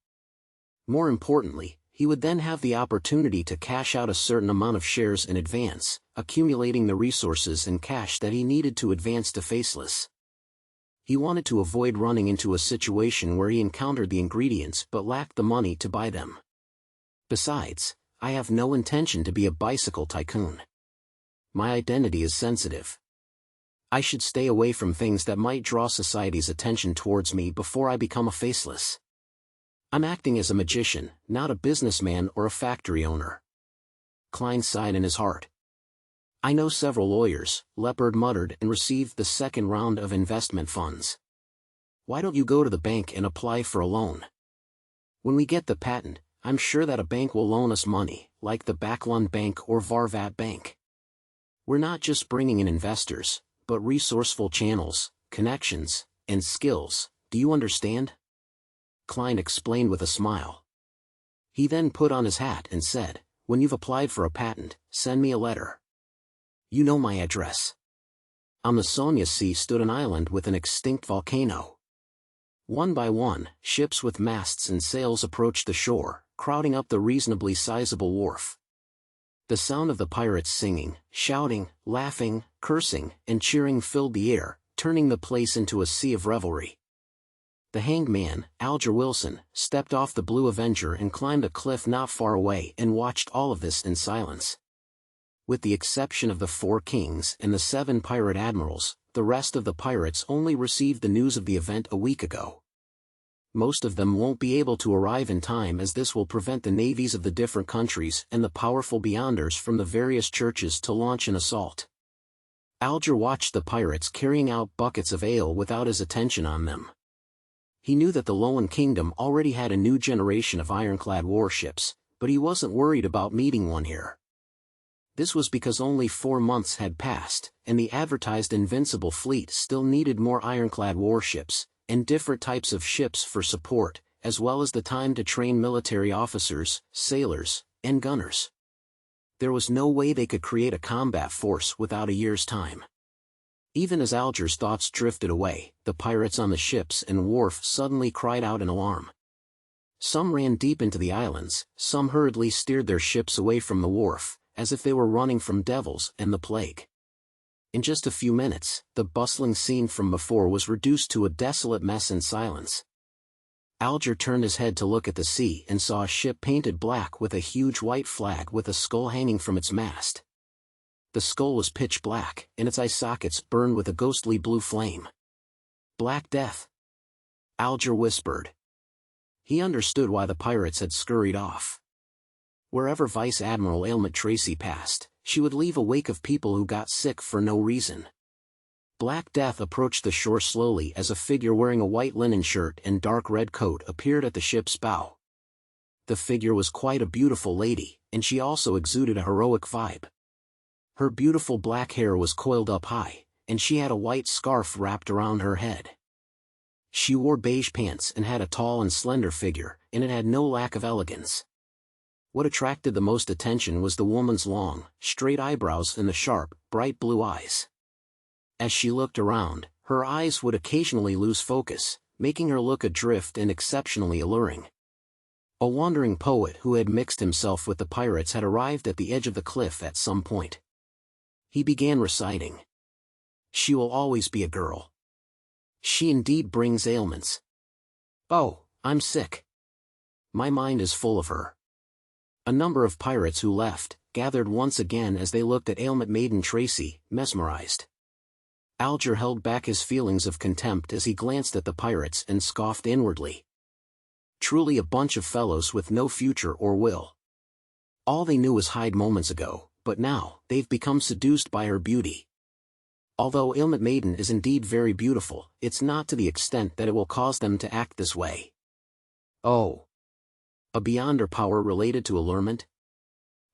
More importantly, he would then have the opportunity to cash out a certain amount of shares in advance, accumulating the resources and cash that he needed to advance to Faceless. He wanted to avoid running into a situation where he encountered the ingredients but lacked the money to buy them. Besides, I have no intention to be a bicycle tycoon. My identity is sensitive. I should stay away from things that might draw society's attention towards me before I become a Faceless. I'm acting as a magician, not a businessman or a factory owner. Klein sighed in his heart. I know several lawyers, Leopard muttered, and received the second round of investment funds. Why don't you go to the bank and apply for a loan? When we get the patent, I'm sure that a bank will loan us money, like the Backlund Bank or Varvat Bank. We're not just bringing in investors, but resourceful channels, connections, and skills, do you understand? Klein explained with a smile. He then put on his hat and said, when you've applied for a patent, send me a letter. You know my address. On the Sonia Sea stood an island with an extinct volcano. One by one, ships with masts and sails approached the shore, crowding up the reasonably sizable wharf. The sound of the pirates singing, shouting, laughing, cursing, and cheering filled the air, turning the place into a sea of revelry. The hanged man, Alger Wilson, stepped off the Blue Avenger and climbed a cliff not far away and watched all of this in silence. With the exception of the 4 kings and the 7 pirate admirals, the rest of the pirates only received the news of the event a week ago. Most of them won't be able to arrive in time, as this will prevent the navies of the different countries and the powerful beyonders from the various churches to launch an assault. Alger watched the pirates carrying out buckets of ale without his attention on them. He knew that the Loan Kingdom already had a new generation of ironclad warships, but he wasn't worried about meeting one here. This was because only 4 months had passed, and the advertised invincible fleet still needed more ironclad warships, and different types of ships for support, as well as the time to train military officers, sailors, and gunners. There was no way they could create a combat force without a year's time. Even as Alger's thoughts drifted away, the pirates on the ships and wharf suddenly cried out in alarm. Some ran deep into the islands, some hurriedly steered their ships away from the wharf, as if they were running from devils and the plague. In just a few minutes, the bustling scene from before was reduced to a desolate mess in silence. Alger turned his head to look at the sea and saw a ship painted black with a huge white flag with a skull hanging from its mast. The skull was pitch black, and its eye sockets burned with a ghostly blue flame. Black Death. Alger whispered. He understood why the pirates had scurried off. Wherever Vice Admiral Aylmit Tracy passed, she would leave a wake of people who got sick for no reason. Black Death approached the shore slowly as a figure wearing a white linen shirt and dark red coat appeared at the ship's bow. The figure was quite a beautiful lady, and she also exuded a heroic vibe. Her beautiful black hair was coiled up high, and she had a white scarf wrapped around her head. She wore beige pants and had a tall and slender figure, and it had no lack of elegance. What attracted the most attention was the woman's long, straight eyebrows and the sharp, bright blue eyes. As she looked around, her eyes would occasionally lose focus, making her look adrift and exceptionally alluring. A wandering poet who had mixed himself with the pirates had arrived at the edge of the cliff at some point. He began reciting. She will always be a girl. She indeed brings ailments. Oh, I'm sick. My mind is full of her. A number of pirates who left, gathered once again as they looked at Aylmit Maiden Tracy, mesmerized. Alger held back his feelings of contempt as he glanced at the pirates and scoffed inwardly. Truly a bunch of fellows with no future or will. All they knew was hide moments ago, but now, they've become seduced by her beauty. Although Aylmit Maiden is indeed very beautiful, it's not to the extent that it will cause them to act this way. Oh. A beyonder power related to allurement?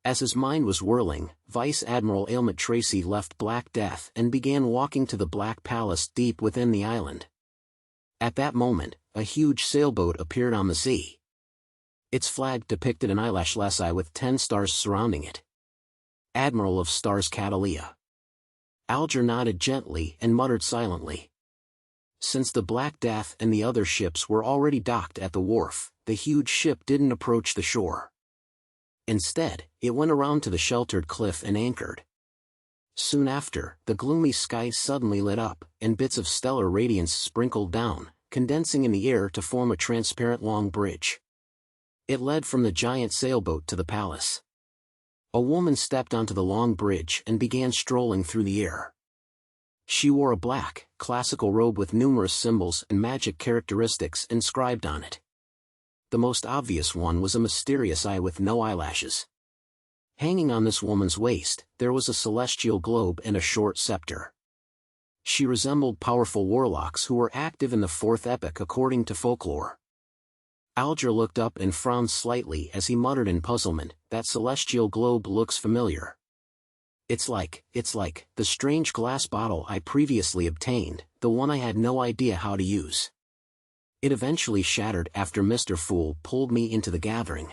As his mind was whirling, Vice Admiral Ailment Tracy left Black Death and began walking to the Black Palace deep within the island. At that moment, a huge sailboat appeared on the sea. Its flag depicted an eyelashless eye with 10 stars surrounding it. Admiral of Stars Catalea. Alger nodded gently and muttered silently. Since the Black Death and the other ships were already docked at the wharf, the huge ship didn't approach the shore. Instead, it went around to the sheltered cliff and anchored. Soon after, the gloomy sky suddenly lit up, and bits of stellar radiance sprinkled down, condensing in the air to form a transparent long bridge. It led from the giant sailboat to the palace. A woman stepped onto the long bridge and began strolling through the air. She wore a black, classical robe with numerous symbols and magic characteristics inscribed on it. The most obvious one was a mysterious eye with no eyelashes. Hanging on this woman's waist, there was a celestial globe and a short scepter. She resembled powerful warlocks who were active in the Fourth Epoch according to folklore. Alger looked up and frowned slightly as he muttered in puzzlement, "That celestial globe looks familiar. It's like the strange glass bottle I previously obtained, the one I had no idea how to use. It eventually shattered after Mr. Fool pulled me into the gathering."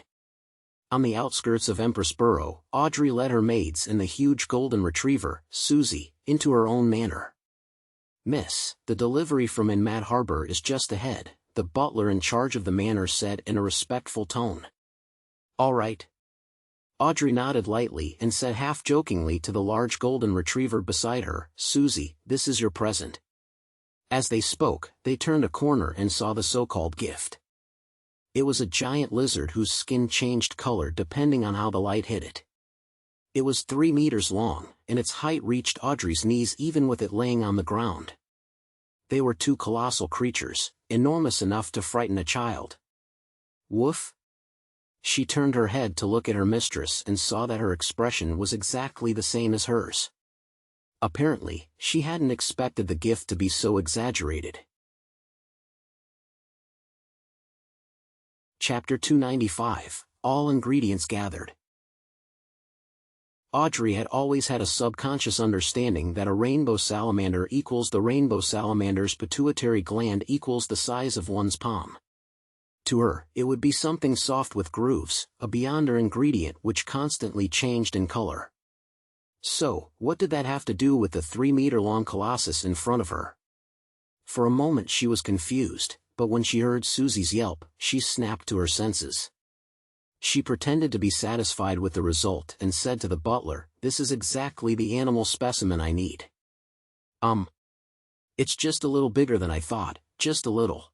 On the outskirts of Empress Borough, Audrey led her maids and the huge golden retriever, Susie, into her own manor. "Miss, the delivery from in Mad Harbor is just ahead," the butler in charge of the manor said in a respectful tone. "All right." Audrey nodded lightly and said half-jokingly to the large golden retriever beside her, "Susie, this is your present." As they spoke, they turned a corner and saw the so-called gift. It was a giant lizard whose skin changed color depending on how the light hit it. It was 3 meters long, and its height reached Audrey's knees even with it laying on the ground. They were 2 colossal creatures, enormous enough to frighten a child. "Woof?" She turned her head to look at her mistress and saw that her expression was exactly the same as hers. Apparently, she hadn't expected the gift to be so exaggerated. Chapter 295, All Ingredients Gathered. Audrey had always had a subconscious understanding that a rainbow salamander equals the rainbow salamander's pituitary gland equals the size of one's palm. To her, it would be something soft with grooves, a beyonder ingredient which constantly changed in color. So, what did that have to do with the 3-meter-long colossus in front of her? For a moment she was confused, but when she heard Susie's yelp, she snapped to her senses. She pretended to be satisfied with the result and said to the butler, "This is exactly the animal specimen I need." It's just a little bigger than I thought, just a little.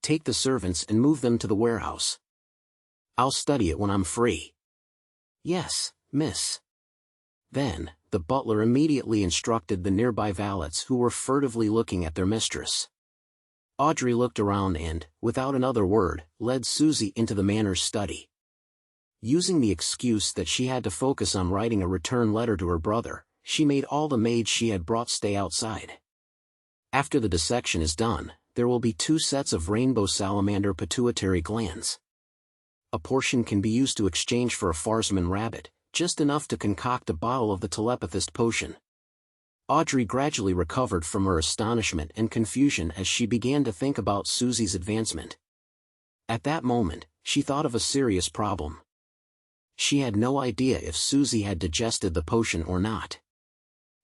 Take the servants and move them to the warehouse. I'll study it when I'm free." "Yes, miss." Then, the butler immediately instructed the nearby valets who were furtively looking at their mistress. Audrey looked around and, without another word, led Susie into the manor's study. Using the excuse that she had to focus on writing a return letter to her brother, she made all the maids she had brought stay outside. After the dissection is done, there will be 2 sets of rainbow salamander pituitary glands. A portion can be used to exchange for a Farsman rabbit, just enough to concoct a bottle of the telepathist potion. Audrey gradually recovered from her astonishment and confusion as she began to think about Susie's advancement. At that moment, she thought of a serious problem. She had no idea if Susie had digested the potion or not.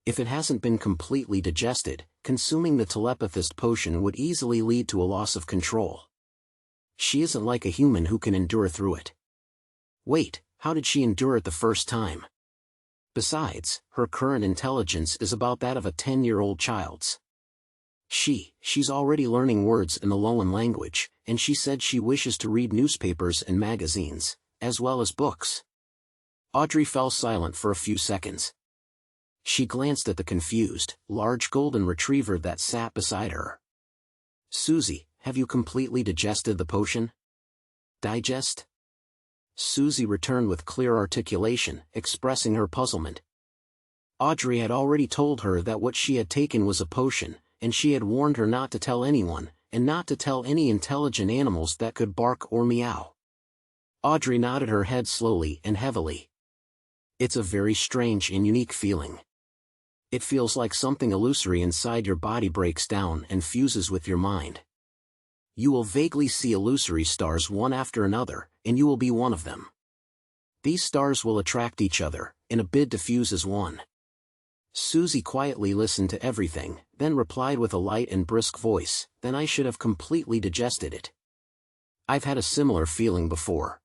If it hasn't been completely digested, consuming the telepathist potion would easily lead to a loss of control. She isn't like a human who can endure through it. Wait, how did she endure it the first time? Besides, her current intelligence is about that of a 10-year-old child's. She's already learning words in the Loan language, and she said she wishes to read newspapers and magazines, as well as books. Audrey fell silent for a few seconds. She glanced at the confused, large golden retriever that sat beside her. "Susie, have you completely digested the potion?" "Digest?" Susie returned with clear articulation, expressing her puzzlement. Audrey had already told her that what she had taken was a potion, and she had warned her not to tell anyone, and not to tell any intelligent animals that could bark or meow. Audrey nodded her head slowly and heavily. It's a very strange and unique feeling. It feels like something illusory inside your body breaks down and fuses with your mind. You will vaguely see illusory stars one after another, and you will be one of them. These stars will attract each other, in a bid to fuse as one. Susie quietly listened to everything, then replied with a light and brisk voice, "Then I should have completely digested it. I've had a similar feeling before."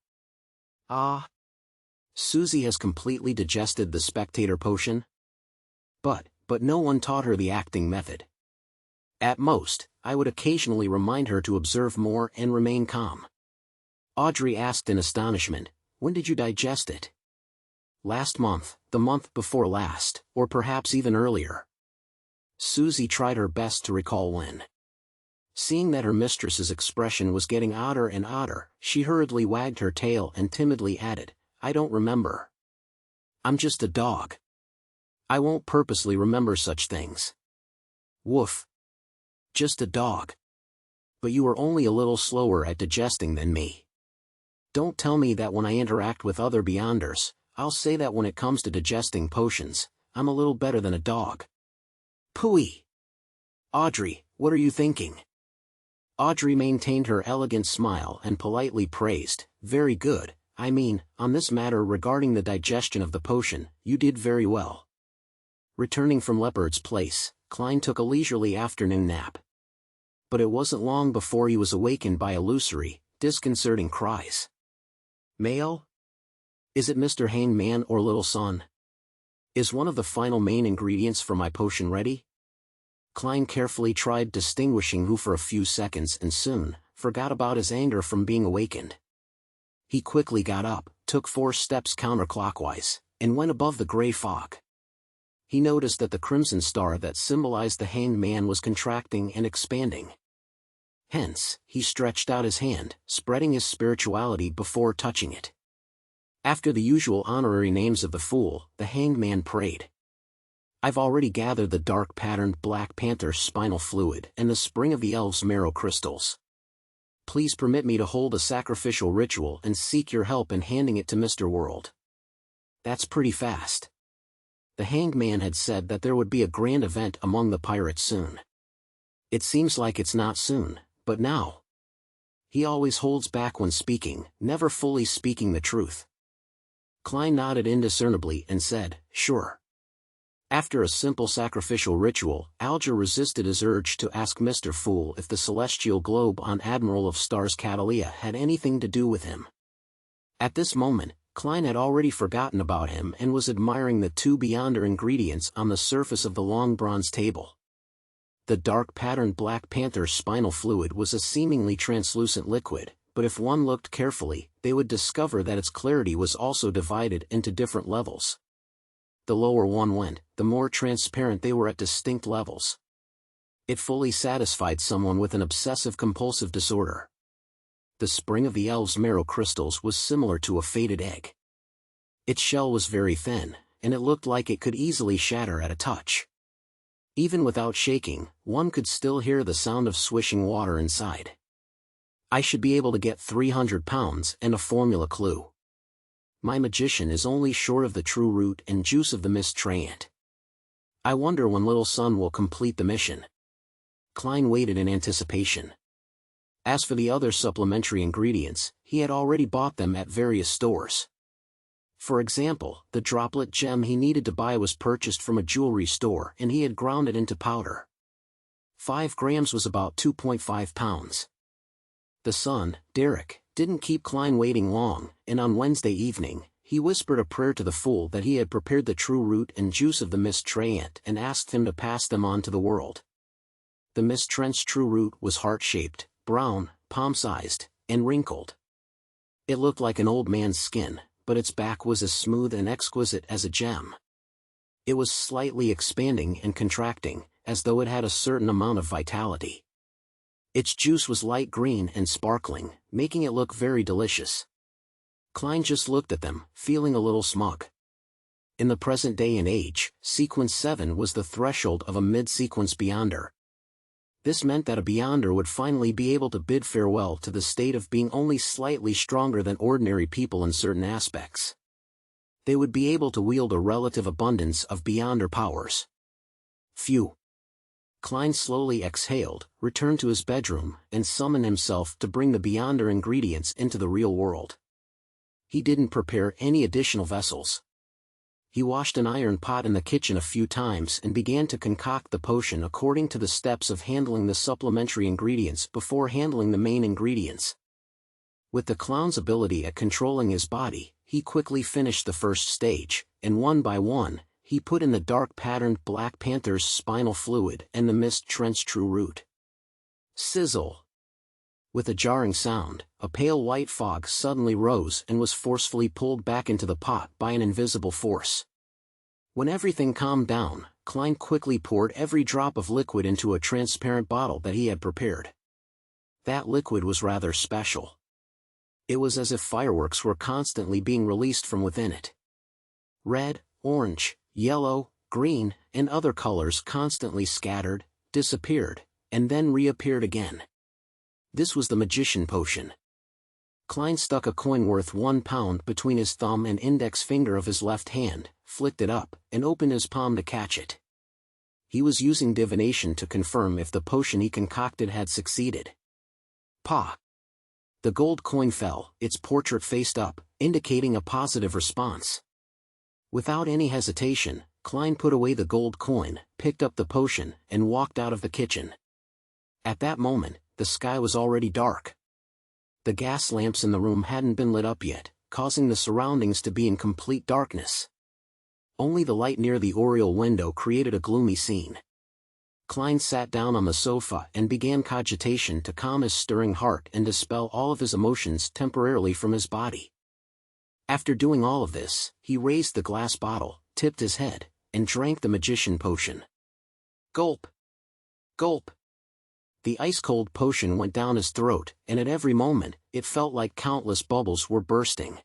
Ah. Susie has completely digested the spectator potion? But no one taught her the acting method. At most, I would occasionally remind her to observe more and remain calm. Audrey asked in astonishment, "When did you digest it?" "Last month, the month before last, or perhaps even earlier." Susie tried her best to recall when. Seeing that her mistress's expression was getting odder and odder, she hurriedly wagged her tail and timidly added, "I don't remember. I'm just a dog. I won't purposely remember such things." "Woof. Just a dog. But you are only a little slower at digesting than me. Don't tell me that when I interact with other Beyonders, I'll say that when it comes to digesting potions, I'm a little better than a dog." "Pooey! Audrey, what are you thinking?" Audrey maintained her elegant smile and politely praised, "Very good, I mean, on this matter regarding the digestion of the potion, you did very well." Returning from Leopard's Place, Klein took a leisurely afternoon nap. But it wasn't long before he was awakened by illusory, disconcerting cries. "Mail? Is it Mr. Hangman or Little Son? Is one of the final main ingredients for my potion ready?" Klein carefully tried distinguishing who for a few seconds and soon forgot about his anger from being awakened. He quickly got up, took 4 steps counterclockwise, and went above the gray fog. He noticed that the crimson star that symbolized the hanged man was contracting and expanding. Hence, he stretched out his hand, spreading his spirituality before touching it. After the usual honorary names of the fool, the hanged man prayed. "I've already gathered the dark-patterned Black Panther spinal fluid and the spring of the elves' marrow crystals. Please permit me to hold a sacrificial ritual and seek your help in handing it to Mr. World." That's pretty fast. The hanged man had said that there would be a grand event among the pirates soon. It seems like it's not soon, but now. He always holds back when speaking, never fully speaking the truth. Klein nodded indiscernibly and said, "Sure." After a simple sacrificial ritual, Alger resisted his urge to ask Mr. Fool if the celestial globe on Admiral of Stars Catalia had anything to do with him. At this moment, Klein had already forgotten about him and was admiring the 2 Beyonder ingredients on the surface of the long bronze table. The dark-patterned Black Panther spinal fluid was a seemingly translucent liquid, but if one looked carefully, they would discover that its clarity was also divided into different levels. The lower one went, the more transparent they were at distinct levels. It fully satisfied someone with an obsessive-compulsive disorder. The spring of the elves' marrow crystals was similar to a faded egg. Its shell was very thin, and it looked like it could easily shatter at a touch. Even without shaking, one could still hear the sound of swishing water inside. I should be able to get 300 pounds and a formula clue. My magician is only short of the true root and juice of the mist treant. I wonder when Little Son will complete the mission. Klein waited in anticipation. As for the other supplementary ingredients, he had already bought them at various stores. For example, the droplet gem he needed to buy was purchased from a jewelry store and he had ground it into powder. 5 grams was about 2.5 pounds. The son, Derrick, didn't keep Klein waiting long, and on Wednesday evening, he whispered a prayer to the fool that he had prepared the true root and juice of the mist treant and asked him to pass them on to the world. The mist treant's true root was heart-shaped, brown, palm-sized, and wrinkled. It looked like an old man's skin, but its back was as smooth and exquisite as a gem. It was slightly expanding and contracting, as though it had a certain amount of vitality. Its juice was light green and sparkling, making it look very delicious. Klein just looked at them, feeling a little smug. In the present day and age, Sequence 7 was the threshold of a mid-sequence Beyonder. This meant that a Beyonder would finally be able to bid farewell to the state of being only slightly stronger than ordinary people in certain aspects. They would be able to wield a relative abundance of Beyonder powers. Phew. Klein slowly exhaled, returned to his bedroom, and summoned himself to bring the Beyonder ingredients into the real world. He didn't prepare any additional vessels. He washed an iron pot in the kitchen a few times and began to concoct the potion according to the steps of handling the supplementary ingredients before handling the main ingredients. With the clown's ability at controlling his body, he quickly finished the first stage, and one by one, he put in the dark patterned Black Panther's spinal fluid and the mist trench true root. Sizzle! With a jarring sound, a pale white fog suddenly rose and was forcefully pulled back into the pot by an invisible force. When everything calmed down, Klein quickly poured every drop of liquid into a transparent bottle that he had prepared. That liquid was rather special. It was as if fireworks were constantly being released from within it. Red, orange, yellow, green, and other colors constantly scattered, disappeared, and then reappeared again. This was the magician potion. Klein stuck a coin worth £1 between his thumb and index finger of his left hand, flicked it up, and opened his palm to catch it. He was using divination to confirm if the potion he concocted had succeeded. Pa! The gold coin fell, its portrait faced up, indicating a positive response. Without any hesitation, Klein put away the gold coin, picked up the potion, and walked out of the kitchen. At that moment, the sky was already dark. The gas lamps in the room hadn't been lit up yet, causing the surroundings to be in complete darkness. Only the light near the oriel window created a gloomy scene. Klein sat down on the sofa and began cogitation to calm his stirring heart and dispel all of his emotions temporarily from his body. After doing all of this, he raised the glass bottle, tipped his head, and drank the magician potion. Gulp! Gulp! The ice-cold potion went down his throat, and at every moment, it felt like countless bubbles were bursting.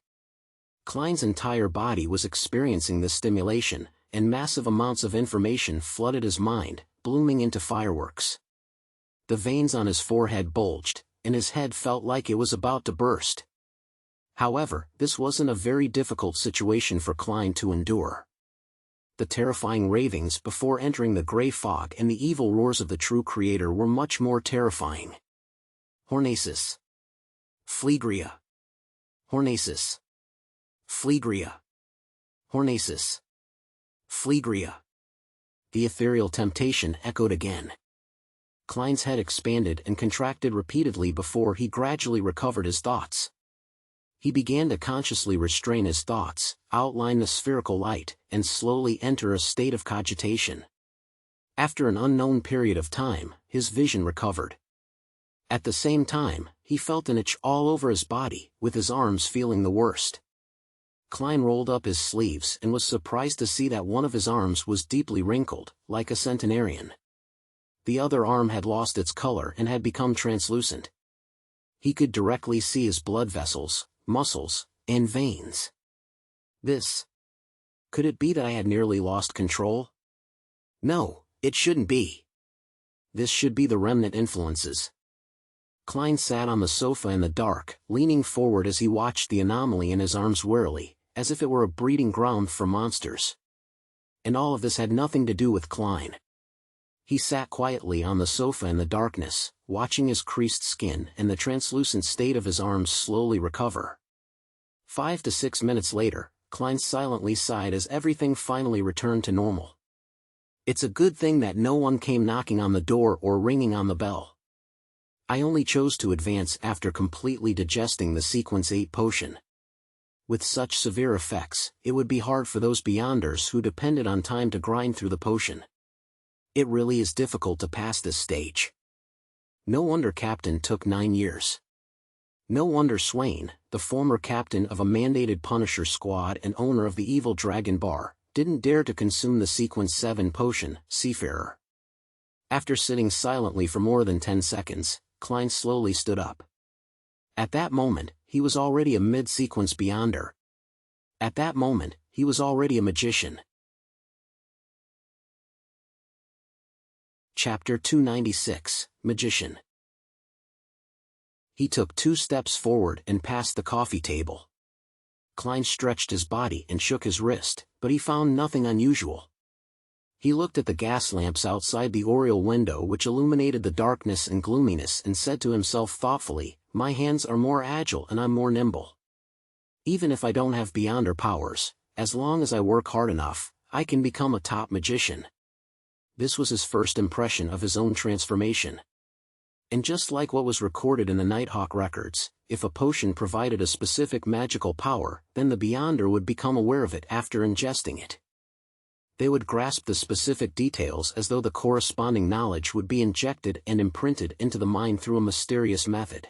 Klein's entire body was experiencing this stimulation, and massive amounts of information flooded his mind, blooming into fireworks. The veins on his forehead bulged, and his head felt like it was about to burst. However, this wasn't a very difficult situation for Klein to endure. The terrifying ravings before entering the gray fog and the evil roars of the true creator were much more terrifying. Hornasis. Phlegria. Hornasis. Phlegria. Hornasis. Phlegria. The ethereal temptation echoed again. Klein's head expanded and contracted repeatedly before he gradually recovered his thoughts. He began to consciously restrain his thoughts, outline the spherical light, and slowly enter a state of cogitation. After an unknown period of time, his vision recovered. At the same time, he felt an itch all over his body, with his arms feeling the worst. Klein rolled up his sleeves and was surprised to see that one of his arms was deeply wrinkled, like a centenarian. The other arm had lost its color and had become translucent. He could directly see his blood vessels, muscles, and veins. Could it be that I had nearly lost control? No, it shouldn't be. This should be the remnant influences. Klein sat on the sofa in the dark, leaning forward as he watched the anomaly in his arms warily, as if it were a breeding ground for monsters. And all of this had nothing to do with Klein. He sat quietly on the sofa in the darkness, watching his creased skin and the translucent state of his arms slowly recover. 5 to 6 minutes later, Klein silently sighed as everything finally returned to normal. It's a good thing that no one came knocking on the door or ringing on the bell. I only chose to advance after completely digesting the Sequence 8 potion. With such severe effects, it would be hard for those Beyonders who depended on time to grind through the potion. It really is difficult to pass this stage. No wonder Captain took 9 years. No wonder Swain, the former captain of a mandated Punisher squad and owner of the Evil Dragon Bar, didn't dare to consume the Sequence 7 potion, Seafarer. After sitting silently for more than 10 seconds, Klein slowly stood up. At that moment, he was already a mid-sequence Beyonder. At that moment, he was already a magician. Chapter 296, Magician. He took 2 steps forward and passed the coffee table. Klein stretched his body and shook his wrist, but he found nothing unusual. He looked at the gas lamps outside the oriel window which illuminated the darkness and gloominess and said to himself thoughtfully, "My hands are more agile and I'm more nimble. Even if I don't have beyonder powers, as long as I work hard enough, I can become a top magician." This was his first impression of his own transformation. And just like what was recorded in the Nighthawk records, if a potion provided a specific magical power, then the beyonder would become aware of it after ingesting it. They would grasp the specific details as though the corresponding knowledge would be injected and imprinted into the mind through a mysterious method.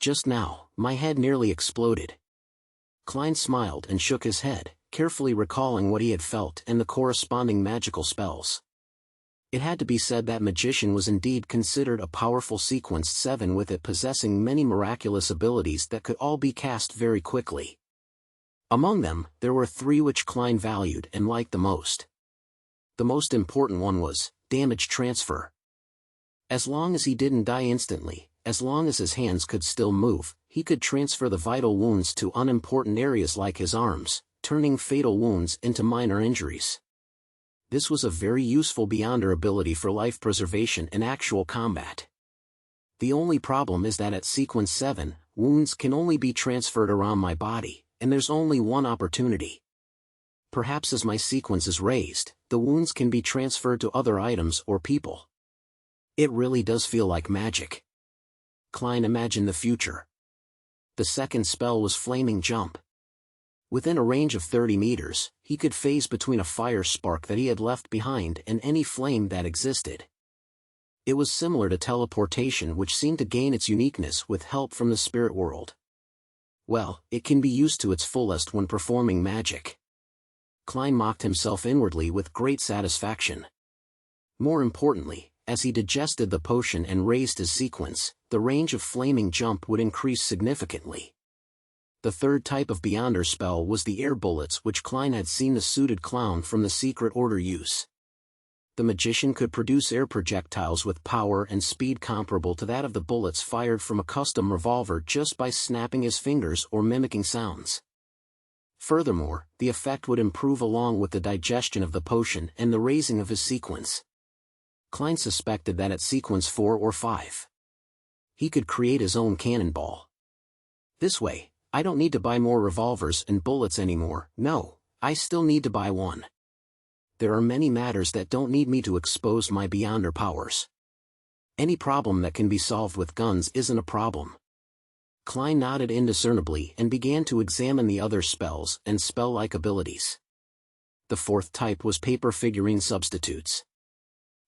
Just now, my head nearly exploded. Klein smiled and shook his head, carefully recalling what he had felt and the corresponding magical spells. It had to be said that magician was indeed considered a powerful sequenced 7, with it possessing many miraculous abilities that could all be cast very quickly. Among them, there were 3 which Klein valued and liked the most. The most important one was damage transfer. As long as he didn't die instantly, as long as his hands could still move, he could transfer the vital wounds to unimportant areas like his arms, turning fatal wounds into minor injuries. This was a very useful beyonder ability for life preservation in actual combat. The only problem is that at sequence 7, wounds can only be transferred around my body, and there's only one opportunity. Perhaps as my sequence is raised, the wounds can be transferred to other items or people. It really does feel like magic. Klein imagined the future. The second spell was Flaming Jump. Within a range of 30 meters, he could phase between a fire spark that he had left behind and any flame that existed. It was similar to teleportation, which seemed to gain its uniqueness with help from the spirit world. Well, it can be used to its fullest when performing magic. Klein mocked himself inwardly with great satisfaction. More importantly, as he digested the potion and raised his sequence, the range of Flaming Jump would increase significantly. The third type of beyonder spell was the air bullets, which Klein had seen the suited clown from the Secret Order use. The magician could produce air projectiles with power and speed comparable to that of the bullets fired from a custom revolver just by snapping his fingers or mimicking sounds. Furthermore, the effect would improve along with the digestion of the potion and the raising of his sequence. Klein suspected that at sequence 4 or 5, he could create his own cannonball. This way, I don't need to buy more revolvers and bullets anymore. No, I still need to buy one. There are many matters that don't need me to expose my beyonder powers. Any problem that can be solved with guns isn't a problem. Klein nodded indiscernibly and began to examine the other spells and spell-like abilities. The fourth type was paper figurine substitutes.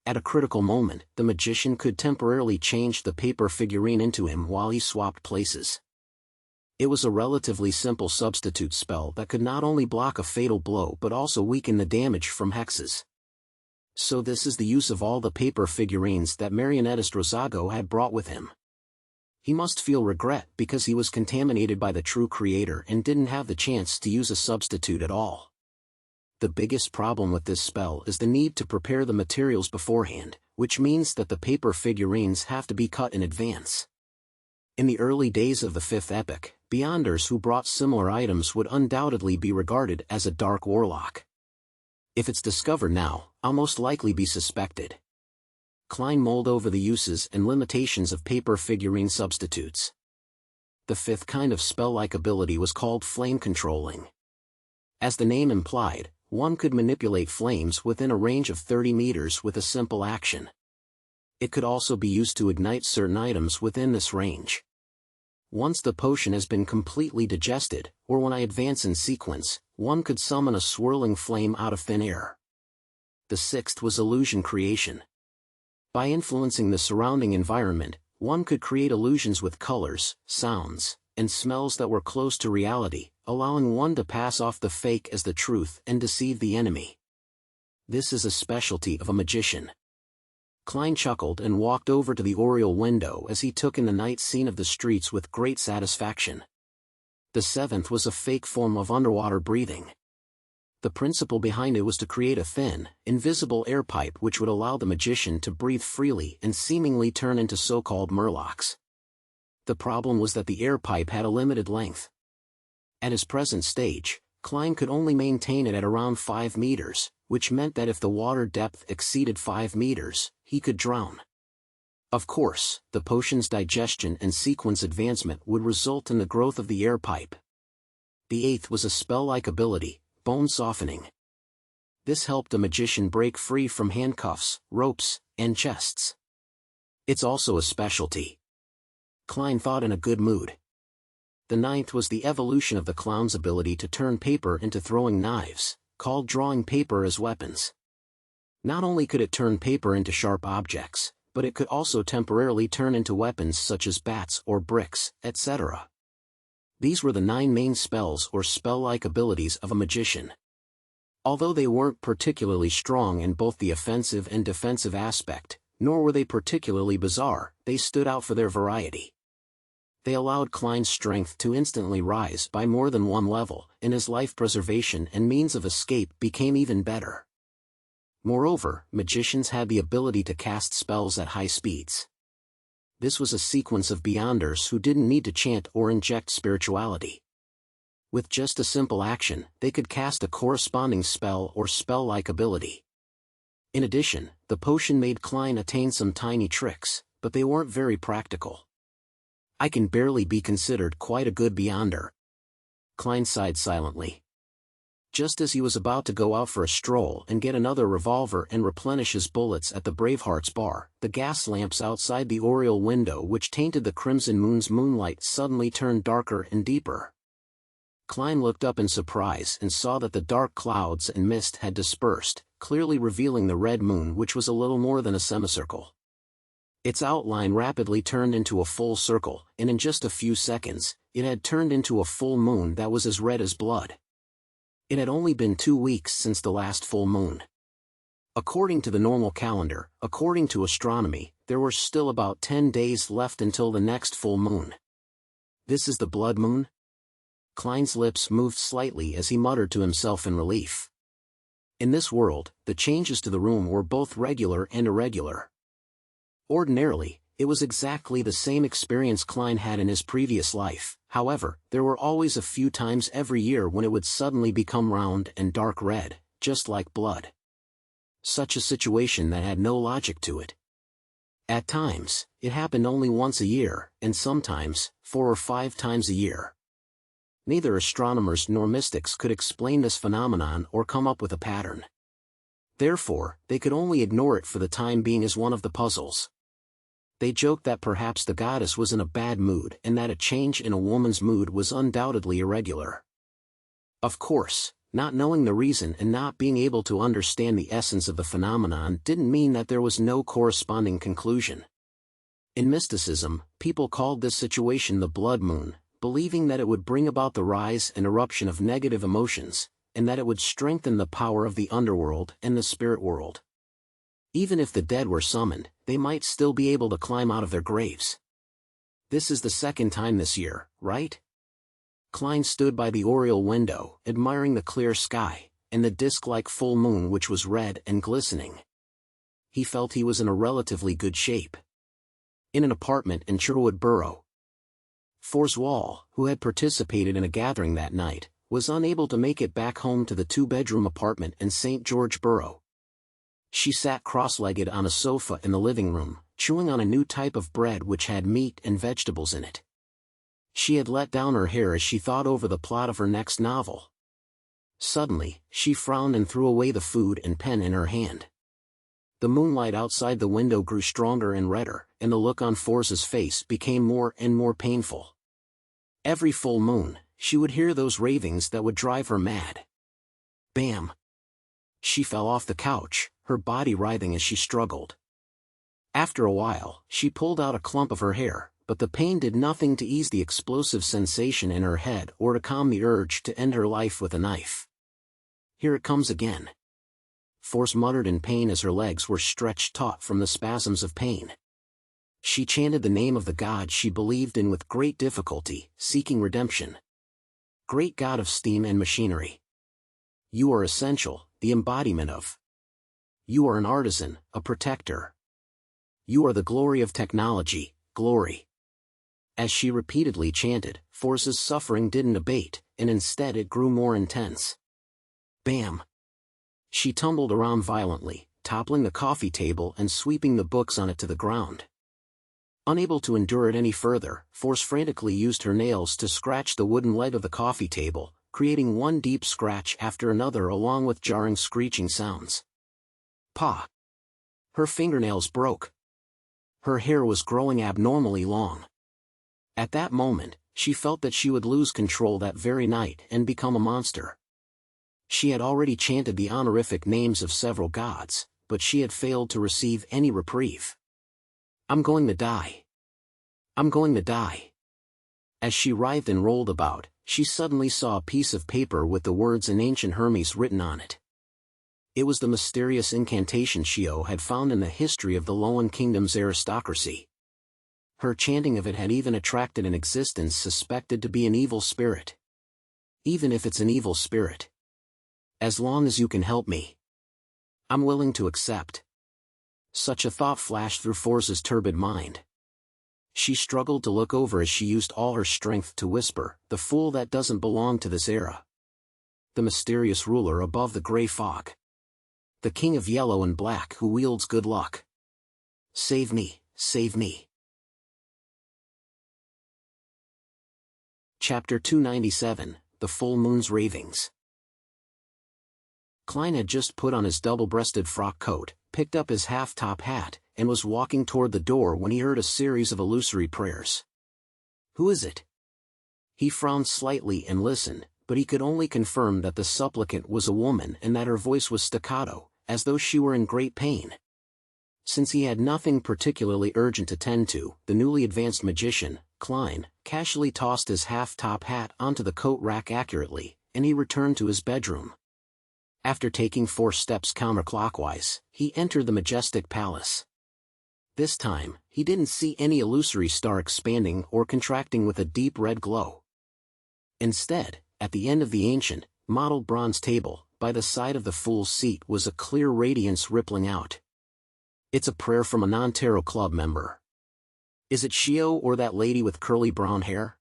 At a critical moment, the magician could temporarily change the paper figurine into him while he swapped places. It was a relatively simple substitute spell that could not only block a fatal blow but also weaken the damage from hexes. So this is the use of all the paper figurines that marionettist Rosago had brought with him. He must feel regret because he was contaminated by the true creator and didn't have the chance to use a substitute at all. The biggest problem with this spell is the need to prepare the materials beforehand, which means that the paper figurines have to be cut in advance. In the early days of the 5th epoch, beyonders who brought similar items would undoubtedly be regarded as a dark warlock. If it's discovered now, I'll most likely be suspected. Klein mulled over the uses and limitations of paper figurine substitutes. The 5th kind of spell-like ability was called flame controlling. As the name implied, one could manipulate flames within a range of 30 meters with a simple action. It could also be used to ignite certain items within this range. Once the potion has been completely digested, or when I advance in sequence, one could summon a swirling flame out of thin air. The 6th was illusion creation. By influencing the surrounding environment, one could create illusions with colors, sounds, and smells that were close to reality, allowing one to pass off the fake as the truth and deceive the enemy. This is a specialty of a magician. Klein chuckled and walked over to the oriel window as he took in the night scene of the streets with great satisfaction. The 7th was a fake form of underwater breathing. The principle behind it was to create a thin, invisible air pipe which would allow the magician to breathe freely and seemingly turn into so-called murlocs. The problem was that the air pipe had a limited length. At his present stage, Klein could only maintain it at around 5 meters, which meant that if the water depth exceeded 5 meters, he could drown. Of course, the potion's digestion and sequence advancement would result in the growth of the air pipe. The 8th was a spell-like ability, bone softening. This helped a magician break free from handcuffs, ropes, and chests. It's also a specialty. Klein thought in a good mood. The 9th was the evolution of the clown's ability to turn paper into throwing knives, called drawing paper as weapons. Not only could it turn paper into sharp objects, but it could also temporarily turn into weapons such as bats or bricks, etc. These were the 9 main spells or spell-like abilities of a magician. Although they weren't particularly strong in both the offensive and defensive aspect, nor were they particularly bizarre, they stood out for their variety. They allowed Klein's strength to instantly rise by more than 1 level, and his life preservation and means of escape became even better. Moreover, magicians had the ability to cast spells at high speeds. This was a sequence of beyonders who didn't need to chant or inject spirituality. With just a simple action, they could cast a corresponding spell or spell-like ability. In addition, the potion made Klein attain some tiny tricks, but they weren't very practical. I can barely be considered quite a good beyonder. Klein sighed silently. Just as he was about to go out for a stroll and get another revolver and replenish his bullets at the Bravehearts bar, the gas lamps outside the oriel window which tainted the crimson moon's moonlight suddenly turned darker and deeper. Klein looked up in surprise and saw that the dark clouds and mist had dispersed, clearly revealing the red moon which was a little more than a semicircle. Its outline rapidly turned into a full circle, and in just a few seconds, it had turned into a full moon that was as red as blood. It had only been 2 weeks since the last full moon. According to the normal calendar, according to astronomy, there were still about 10 days left until the next full moon. This is the blood moon? Klein's lips moved slightly as he muttered to himself in relief. In this world, the changes to the room were both regular and irregular. Ordinarily, it was exactly the same experience Klein had in his previous life. However, there were always a few times every year when it would suddenly become round and dark red, just like blood. Such a situation that had no logic to it. At times, it happened only once a year, and sometimes, 4 or 5 times a year. Neither astronomers nor mystics could explain this phenomenon or come up with a pattern. Therefore, they could only ignore it for the time being as one of the puzzles. They joked that perhaps the goddess was in a bad mood and that a change in a woman's mood was undoubtedly irregular. Of course, not knowing the reason and not being able to understand the essence of the phenomenon didn't mean that there was no corresponding conclusion. In mysticism, people called this situation the blood moon, believing that it would bring about the rise and eruption of negative emotions, and that it would strengthen the power of the underworld and the spirit world. Even if the dead were summoned, they might still be able to climb out of their graves. This is the 2nd time this year, right? Klein stood by the oriel window, admiring the clear sky, and the disc-like full moon which was red and glistening. He felt he was in a relatively good shape. In an apartment in Sherwood Borough. Forswall, who had participated in a gathering that night, was unable to make it back home to the 2-bedroom apartment in St. George Borough. She sat cross-legged on a sofa in the living room, chewing on a new type of bread which had meat and vegetables in it. She had let down her hair as she thought over the plot of her next novel. Suddenly, she frowned and threw away the food and pen in her hand. The moonlight outside the window grew stronger and redder, and the look on Fors's face became more and more painful. Every full moon, she would hear those ravings that would drive her mad. Bam! She fell off the couch, her body writhing as she struggled. After a while, she pulled out a clump of her hair, but the pain did nothing to ease the explosive sensation in her head or to calm the urge to end her life with a knife. Here it comes again. Fors muttered in pain as her legs were stretched taut from the spasms of pain. She chanted the name of the god she believed in with great difficulty, seeking redemption. Great God of steam and machinery. You are essential, the embodiment of. You are an artisan, a protector. You are the glory of technology, glory. As she repeatedly chanted, Force's suffering didn't abate, and instead it grew more intense. Bam! She tumbled around violently, toppling the coffee table and sweeping the books on it to the ground. Unable to endure it any further, Force frantically used her nails to scratch the wooden leg of the coffee table, creating one deep scratch after another along with jarring screeching sounds. Pa! Her fingernails broke. Her hair was growing abnormally long. At that moment, she felt that she would lose control that very night and become a monster. She had already chanted the honorific names of several gods, but she had failed to receive any reprieve. I'm going to die. I'm going to die. As she writhed and rolled about, she suddenly saw a piece of paper with the words in ancient Hermes written on it. It was the mysterious incantation Shio had found in the history of the Loan Kingdom's aristocracy. Her chanting of it had even attracted an existence suspected to be an evil spirit. Even if it's an evil spirit. As long as you can help me, I'm willing to accept. Such a thought flashed through Force's turbid mind. She struggled to look over as she used all her strength to whisper, "The fool that doesn't belong to this era." The mysterious ruler above the gray fog. The king of yellow and black who wields good luck. Save me, save me. Chapter 297, The Full Moon's Ravings. Klein had just put on his double-breasted frock coat, picked up his half-top hat, and was walking toward the door when he heard a series of illusory prayers. Who is it? He frowned slightly and listened, but he could only confirm that the supplicant was a woman and that her voice was staccato, as though she were in great pain. Since he had nothing particularly urgent to tend to, the newly advanced magician, Klein, casually tossed his half-top hat onto the coat rack accurately, and he returned to his bedroom. After taking 4 steps counterclockwise, he entered the majestic palace. This time, he didn't see any illusory star expanding or contracting with a deep red glow. Instead, at the end of the ancient, mottled bronze table, by the side of the fool's seat was a clear radiance rippling out. It's a prayer from a non-tarot club member. Is it Shio or that lady with curly brown hair?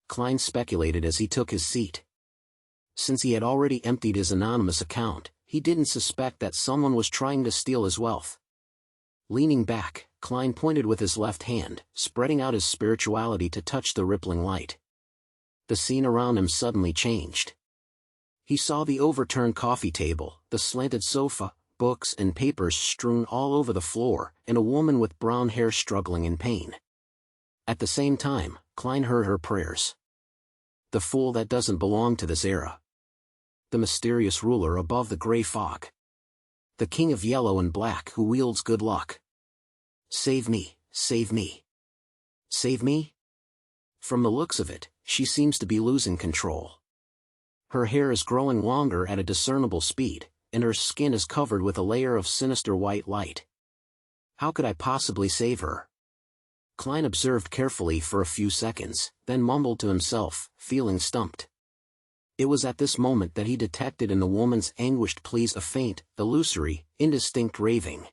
Klein speculated as he took his seat. Since he had already emptied his anonymous account, he didn't suspect that someone was trying to steal his wealth. Leaning back, Klein pointed with his left hand, spreading out his spirituality to touch the rippling light. The scene around him suddenly changed. He saw the overturned coffee table, the slanted sofa, books and papers strewn all over the floor, and a woman with brown hair struggling in pain. At the same time, Klein heard her prayers. The fool that doesn't belong to this era. The mysterious ruler above the gray fog. The king of yellow and black who wields good luck. Save me, save me. Save me? From the looks of it, she seems to be losing control. Her hair is growing longer at a discernible speed, and her skin is covered with a layer of sinister white light. How could I possibly save her? Klein observed carefully for a few seconds, then mumbled to himself, feeling stumped. It was at this moment that he detected in the woman's anguished pleas a faint, illusory, indistinct raving.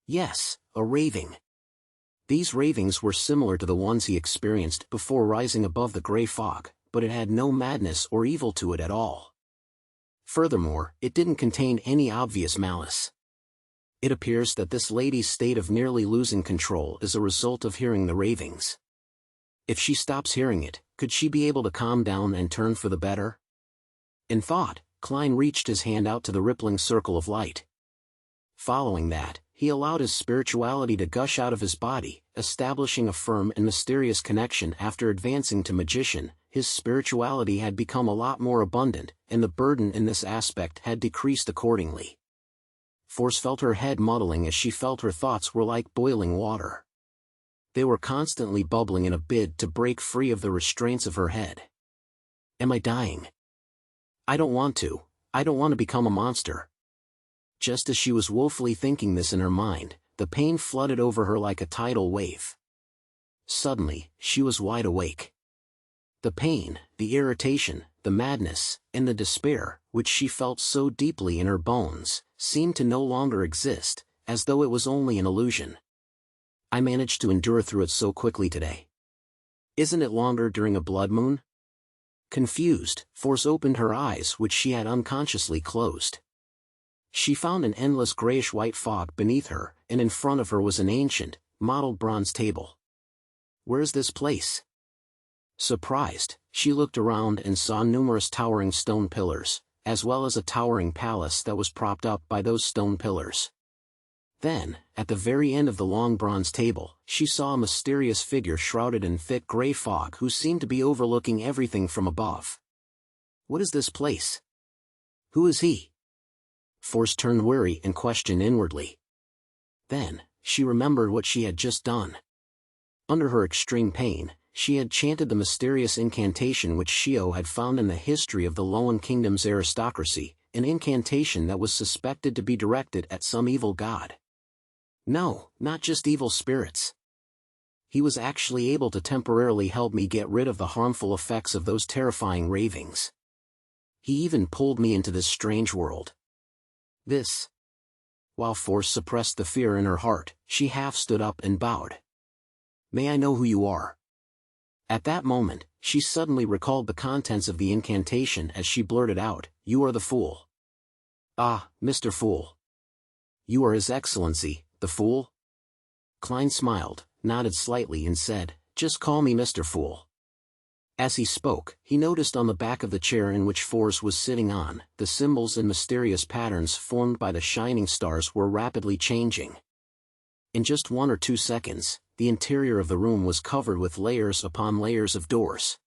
Yes, a raving. These ravings were similar to the ones he experienced before rising above the gray fog, but it had no madness or evil to it at all. Furthermore, it didn't contain any obvious malice. It appears that this lady's state of nearly losing control is a result of hearing the ravings. If she stops hearing it, could she be able to calm down and turn for the better? In thought, Klein reached his hand out to the rippling circle of light. Following that, he allowed his spirituality to gush out of his body, establishing a firm and mysterious connection. After advancing to magician, his spirituality had become a lot more abundant, and the burden in this aspect had decreased accordingly. Force felt her head muddling as she felt her thoughts were like boiling water. They were constantly bubbling in a bid to break free of the restraints of her head. Am I dying? I don't want to. I don't want to become a monster. Just as she was woefully thinking this in her mind, the pain flooded over her like a tidal wave. Suddenly, she was wide awake. The pain, the irritation, the madness, and the despair, which she felt so deeply in her bones, seemed to no longer exist, as though it was only an illusion. I managed to endure through it so quickly today. Isn't it longer during a blood moon? Confused, Force opened her eyes which she had unconsciously closed. She found an endless grayish-white fog beneath her, and in front of her was an ancient, mottled bronze table. Where's this place? Surprised, she looked around and saw numerous towering stone pillars, as well as a towering palace that was propped up by those stone pillars. Then, at the very end of the long bronze table, she saw a mysterious figure shrouded in thick gray fog who seemed to be overlooking everything from above. What is this place? Who is he? Force turned weary and questioned inwardly. Then, she remembered what she had just done. Under her extreme pain, she had chanted the mysterious incantation which Shio had found in the history of the Loan Kingdom's aristocracy, an incantation that was suspected to be directed at some evil god. No, not just evil spirits. He was actually able to temporarily help me get rid of the harmful effects of those terrifying ravings. He even pulled me into this strange world. While Force suppressed the fear in her heart, she half stood up and bowed. May I know who you are? At that moment, she suddenly recalled the contents of the incantation as she blurted out, You are the Fool. Ah, Mr. Fool. You are His Excellency, the Fool? Klein smiled, nodded slightly and said, Just call me Mr. Fool. As he spoke, he noticed on the back of the chair in which Force was sitting on, the symbols and mysterious patterns formed by the shining stars were rapidly changing. In just 1 or 2 seconds, the interior of the room was covered with layers upon layers of doors.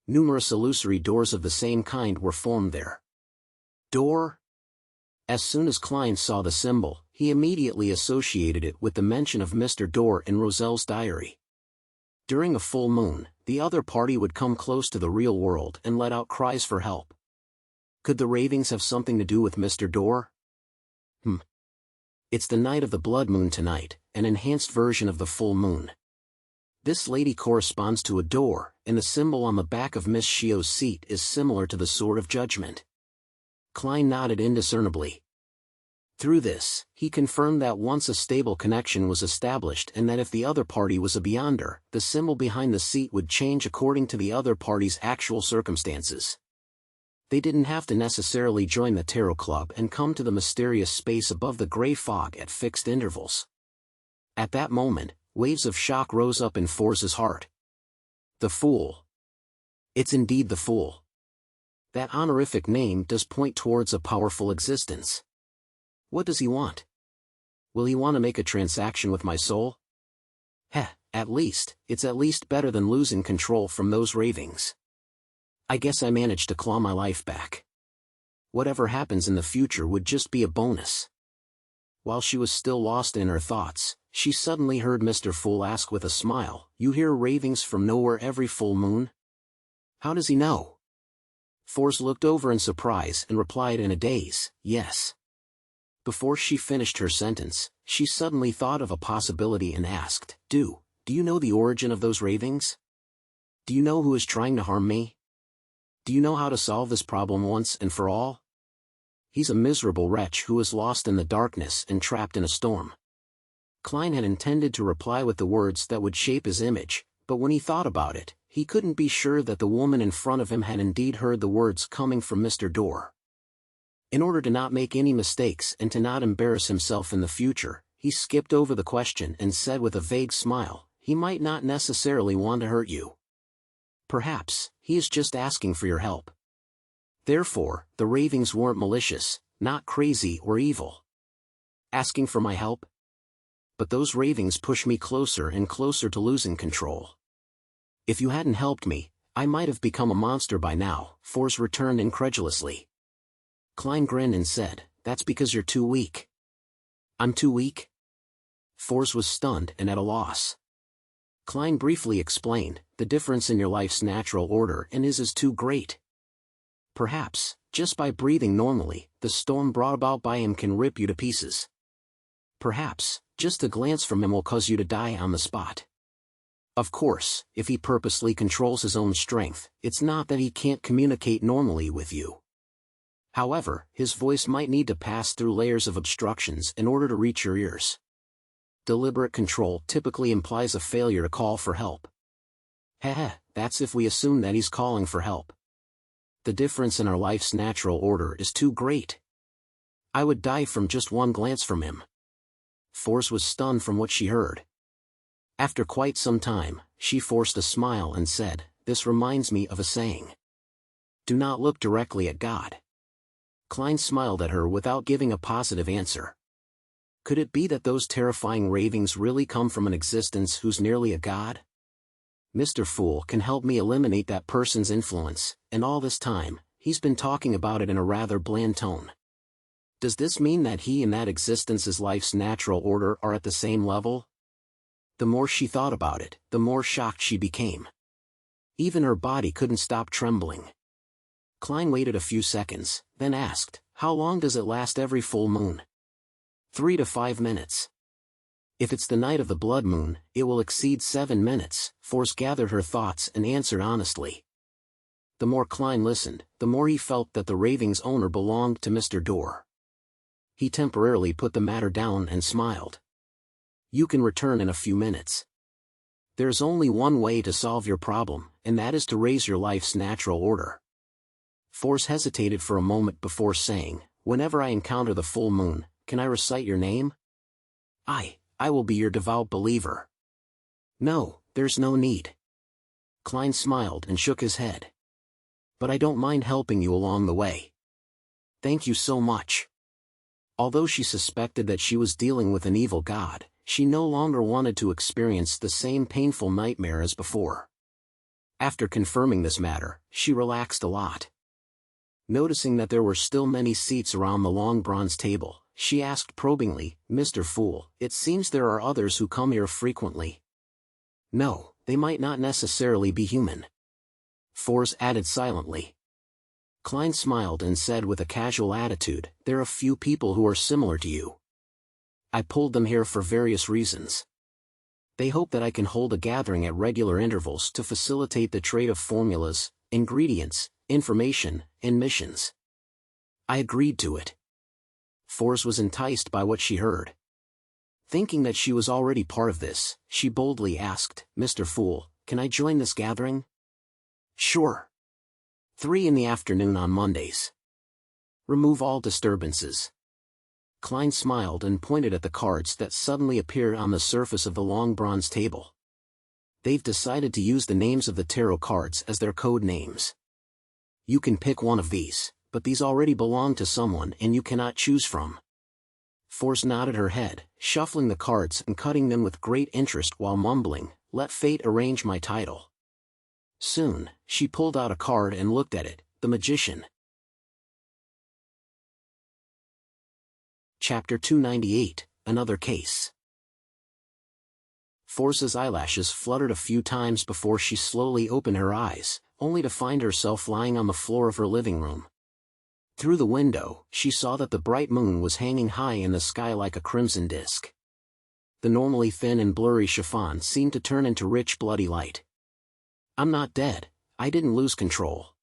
Numerous illusory doors of the same kind were formed there. Door? As soon as Klein saw the symbol, he immediately associated it with the mention of Mr. Door in Roselle's diary. During a full moon, the other party would come close to the real world and let out cries for help. Could the ravings have something to do with Mr. Door? It's the night of the blood moon tonight, an enhanced version of the full moon. This lady corresponds to a door, and the symbol on the back of Miss Shio's seat is similar to the Sword of Judgment. Klein nodded indiscernibly. Through this, he confirmed that once a stable connection was established and that if the other party was a beyonder, the symbol behind the seat would change according to the other party's actual circumstances. They didn't have to necessarily join the tarot club and come to the mysterious space above the gray fog at fixed intervals. At that moment, waves of shock rose up in Force's heart. The Fool. It's indeed the Fool. That honorific name does point towards a powerful existence. What does he want? Will he want to make a transaction with my soul? At least, it's at least better than losing control from those ravings. I guess I managed to claw my life back. Whatever happens in the future would just be a bonus. While she was still lost in her thoughts, she suddenly heard Mr. Fool ask with a smile, You hear ravings from nowhere every full moon? How does he know? Force looked over in surprise and replied in a daze, Yes. Before she finished her sentence, she suddenly thought of a possibility and asked, Do you know the origin of those ravings? Do you know who is trying to harm me? Do you know how to solve this problem once and for all? He's a miserable wretch who is lost in the darkness and trapped in a storm. Klein had intended to reply with the words that would shape his image, but when he thought about it, he couldn't be sure that the woman in front of him had indeed heard the words coming from Mr. Door. In order to not make any mistakes and to not embarrass himself in the future, he skipped over the question and said with a vague smile, He might not necessarily want to hurt you. Perhaps, he is just asking for your help. Therefore, the ravings weren't malicious, not crazy or evil. Asking for my help? But those ravings push me closer and closer to losing control. If you hadn't helped me, I might have become a monster by now, Force returned incredulously. Klein grinned and said, That's because you're too weak. I'm too weak? Force was stunned and at a loss. Klein briefly explained, The difference in your life's natural order and his is too great. Perhaps, just by breathing normally, the storm brought about by him can rip you to pieces. Perhaps, just a glance from him will cause you to die on the spot. Of course, if he purposely controls his own strength, it's not that he can't communicate normally with you. However, his voice might need to pass through layers of obstructions in order to reach your ears. Deliberate control typically implies a failure to call for help. Heh, that's if we assume that he's calling for help. The difference in our life's natural order is too great. I would die from just one glance from him. Force was stunned from what she heard. After quite some time, she forced a smile and said, "This reminds me of a saying. Do not look directly at God." Klein smiled at her without giving a positive answer. Could it be that those terrifying ravings really come from an existence who's nearly a god? Mr. Fool can help me eliminate that person's influence, and all this time, he's been talking about it in a rather bland tone. Does this mean that he and that existence's life's natural order are at the same level? The more she thought about it, the more shocked she became. Even her body couldn't stop trembling. Klein waited a few seconds, then asked, "How long does it last every full moon?" 3 to 5 minutes. If it's the night of the blood moon, it will exceed 7 minutes, Force gathered her thoughts and answered honestly. The more Klein listened, the more he felt that the Ravings owner belonged to Mr. Dorr. He temporarily put the matter down and smiled. "You can return in a few minutes. There's only one way to solve your problem, and that is to raise your life's natural order." Force hesitated for a moment before saying, "Whenever I encounter the full moon, can I recite your name?" I will be your devout believer." "No, there's no need." Klein smiled and shook his head. "But I don't mind helping you along the way. Thank you so much." Although she suspected that she was dealing with an evil god, she no longer wanted to experience the same painful nightmare as before. After confirming this matter, she relaxed a lot. Noticing that there were still many seats around the long bronze table, she asked probingly, "Mr. Fool, it seems there are others who come here frequently." "No, they might not necessarily be human," Force added silently. Klein smiled and said with a casual attitude, "There are a few people who are similar to you. I pulled them here for various reasons. They hope that I can hold a gathering at regular intervals to facilitate the trade of formulas, ingredients, information, and missions." I agreed to it. Force was enticed by what she heard. Thinking that she was already part of this, she boldly asked, "Mr. Fool, can I join this gathering?" "Sure. 3 in the afternoon on Mondays. Remove all disturbances." Klein smiled and pointed at the cards that suddenly appeared on the surface of the long bronze table. "They've decided to use the names of the tarot cards as their code names. You can pick one of these, but these already belong to someone and you cannot choose from." Force nodded her head, shuffling the cards and cutting them with great interest while mumbling, "Let fate arrange my title." Soon, she pulled out a card and looked at it, the Magician. Chapter 298, Another Case. Force's eyelashes fluttered a few times before she slowly opened her eyes, only to find herself lying on the floor of her living room. Through the window, she saw that the bright moon was hanging high in the sky like a crimson disk. The normally thin and blurry chiffon seemed to turn into rich bloody light. "I'm not dead. I didn't lose control.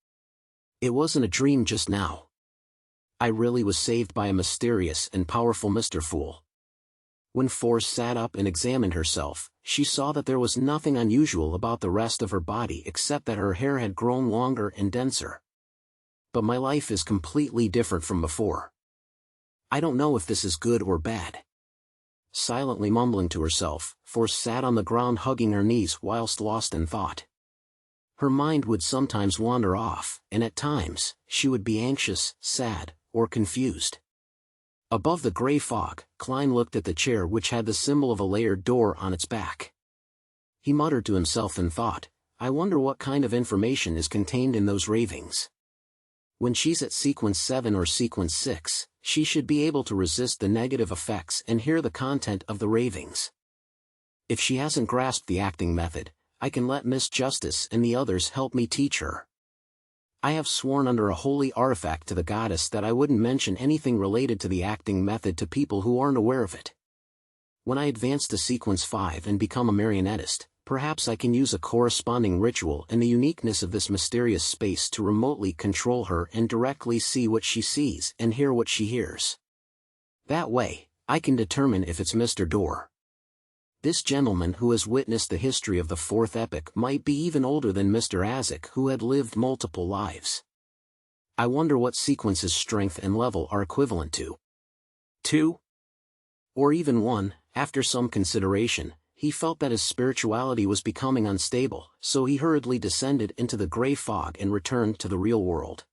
It wasn't a dream just now. I really was saved by a mysterious and powerful Mr. Fool." When Force sat up and examined herself, she saw that there was nothing unusual about the rest of her body except that her hair had grown longer and denser. "But my life is completely different from before. I don't know if this is good or bad." Silently mumbling to herself, Force sat on the ground hugging her knees whilst lost in thought. Her mind would sometimes wander off, and at times, she would be anxious, sad, or confused. Above the gray fog, Klein looked at the chair which had the symbol of a layered door on its back. He muttered to himself and thought, "I wonder what kind of information is contained in those ravings. When she's at sequence 7 or sequence 6, she should be able to resist the negative effects and hear the content of the ravings. If she hasn't grasped the acting method, I can let Miss Justice and the others help me teach her. I have sworn under a holy artifact to the goddess that I wouldn't mention anything related to the acting method to people who aren't aware of it. When I advance to sequence 5 and become a marionettist, Perhaps I can use a corresponding ritual and the uniqueness of this mysterious space to remotely control her and directly see what she sees and hear what she hears. That way, I can determine if it's Mr. Door. This gentleman who has witnessed the history of the fourth epoch might be even older than Mr. Azek, who had lived multiple lives. I wonder what sequence his strength and level are equivalent to. 2? Or even 1. After some consideration, he felt that his spirituality was becoming unstable, so he hurriedly descended into the gray fog and returned to the real world.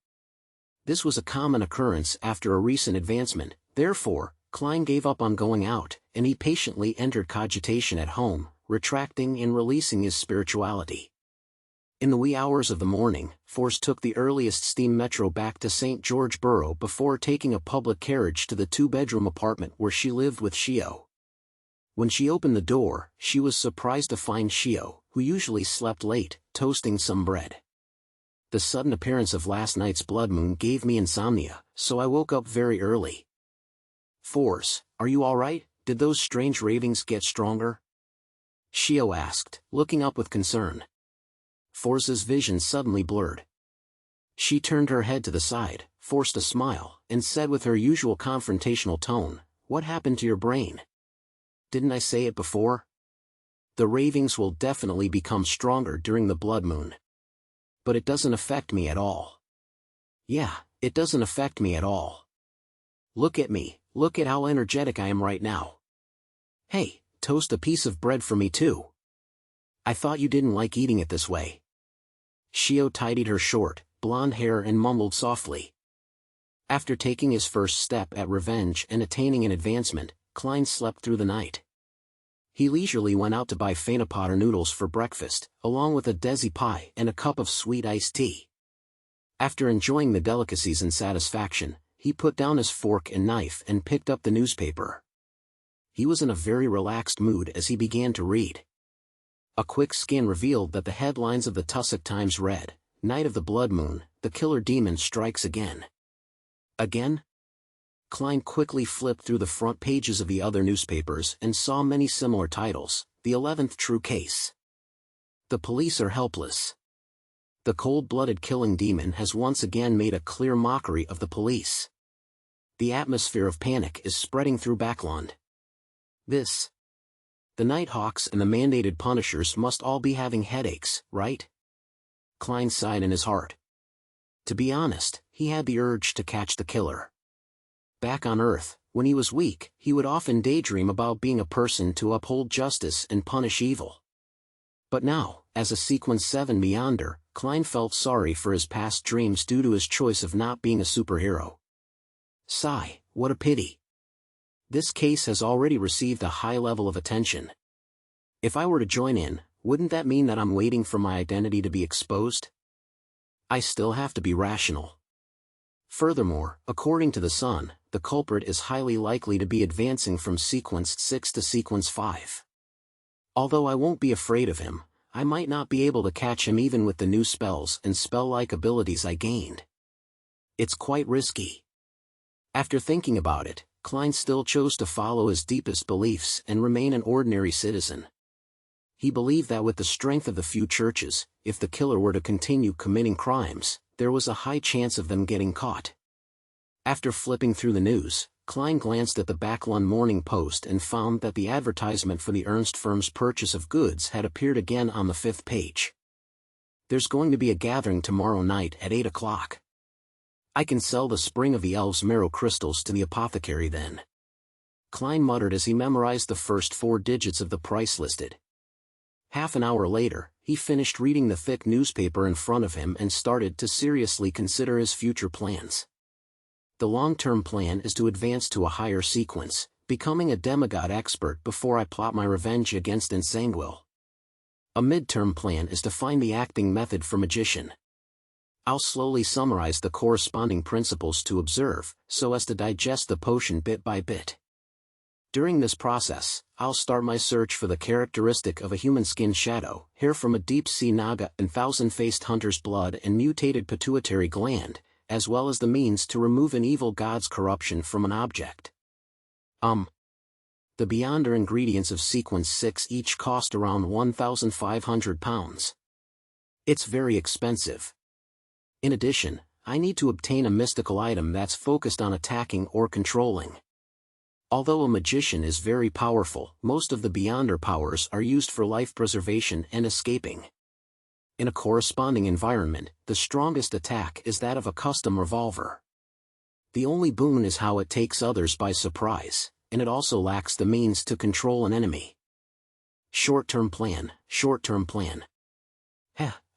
This was a common occurrence after a recent advancement, therefore, Klein gave up on going out, and he patiently entered cogitation at home, retracting and releasing his spirituality. In the wee hours of the morning, Force took the earliest steam metro back to St. George Borough before taking a public carriage to the two-bedroom apartment where she lived with Shio. When she opened the door, she was surprised to find Shio, who usually slept late, toasting some bread. The sudden appearance of last night's blood moon gave me insomnia, so I woke up very early. Force, are you all right? Did those strange ravings get stronger? Shio asked, looking up with concern. Force's vision suddenly blurred. She turned her head to the side, forced a smile, and said with her usual confrontational tone, "What happened to your brain? Didn't I say it before? The ravings will definitely become stronger during the blood moon. But it doesn't affect me at all." "Yeah, it doesn't affect me at all. Look at me, look at how energetic I am right now. Hey, toast a piece of bread for me too. I thought you didn't like eating it this way." Shio tidied her short, blonde hair and mumbled softly. After taking his first step at revenge and attaining an advancement, Klein slept through the night. He leisurely went out to buy Phaenopotter noodles for breakfast, along with a desi pie and a cup of sweet iced tea. After enjoying the delicacies in satisfaction, he put down his fork and knife and picked up the newspaper. He was in a very relaxed mood as he began to read. A quick scan revealed that the headlines of the Tussock Times read, "Night of the Blood Moon, the Killer Demon Strikes Again." Again? Klein quickly flipped through the front pages of the other newspapers and saw many similar titles, "The 11th True Case." "The police are helpless. The cold-blooded killing demon has once again made a clear mockery of the police. The atmosphere of panic is spreading through Backland. The Nighthawks and the mandated punishers must all be having headaches, right?" Klein sighed in his heart. To be honest, he had the urge to catch the killer. Back on Earth, when he was weak, he would often daydream about being a person to uphold justice and punish evil. But now, as a Sequence 7 Meander, Klein felt sorry for his past dreams due to his choice of not being a superhero. Sigh, what a pity. This case has already received a high level of attention. If I were to join in, wouldn't that mean that I'm waiting for my identity to be exposed? I still have to be rational. Furthermore, according to the Sun, the culprit is highly likely to be advancing from Sequence 6 to Sequence 5. Although I won't be afraid of him, I might not be able to catch him even with the new spells and spell-like abilities I gained. It's quite risky. After thinking about it, Klein still chose to follow his deepest beliefs and remain an ordinary citizen. He believed that with the strength of the few churches, if the killer were to continue committing crimes, there was a high chance of them getting caught. After flipping through the news, Klein glanced at the Backlund Morning Post and found that the advertisement for the Ernst firm's purchase of goods had appeared again on the 5th page. "There's going to be a gathering tomorrow night at 8 o'clock. I can sell the Spring of the Elves marrow crystals to the apothecary then." Klein muttered as he memorized the first 4 digits of the price listed. Half an hour later, he finished reading the thick newspaper in front of him and started to seriously consider his future plans. The long-term plan is to advance to a higher sequence, becoming a demigod expert before I plot my revenge against Ensanguil. A mid-term plan is to find the acting method for magician. I'll slowly summarize the corresponding principles to observe, so as to digest the potion bit by bit. During this process, I'll start my search for the characteristic of a human skin shadow, hair from a deep-sea naga and thousand-faced hunter's blood and mutated pituitary gland, as well as the means to remove an evil god's corruption from an object. The Beyonder ingredients of Sequence 6 each cost around £1,500. It's very expensive. In addition, I need to obtain a mystical item that's focused on attacking or controlling. Although a magician is very powerful, most of the Beyonder powers are used for life preservation and escaping. In a corresponding environment, the strongest attack is that of a custom revolver. The only boon is how it takes others by surprise, and it also lacks the means to control an enemy. Short-term plan, short-term plan.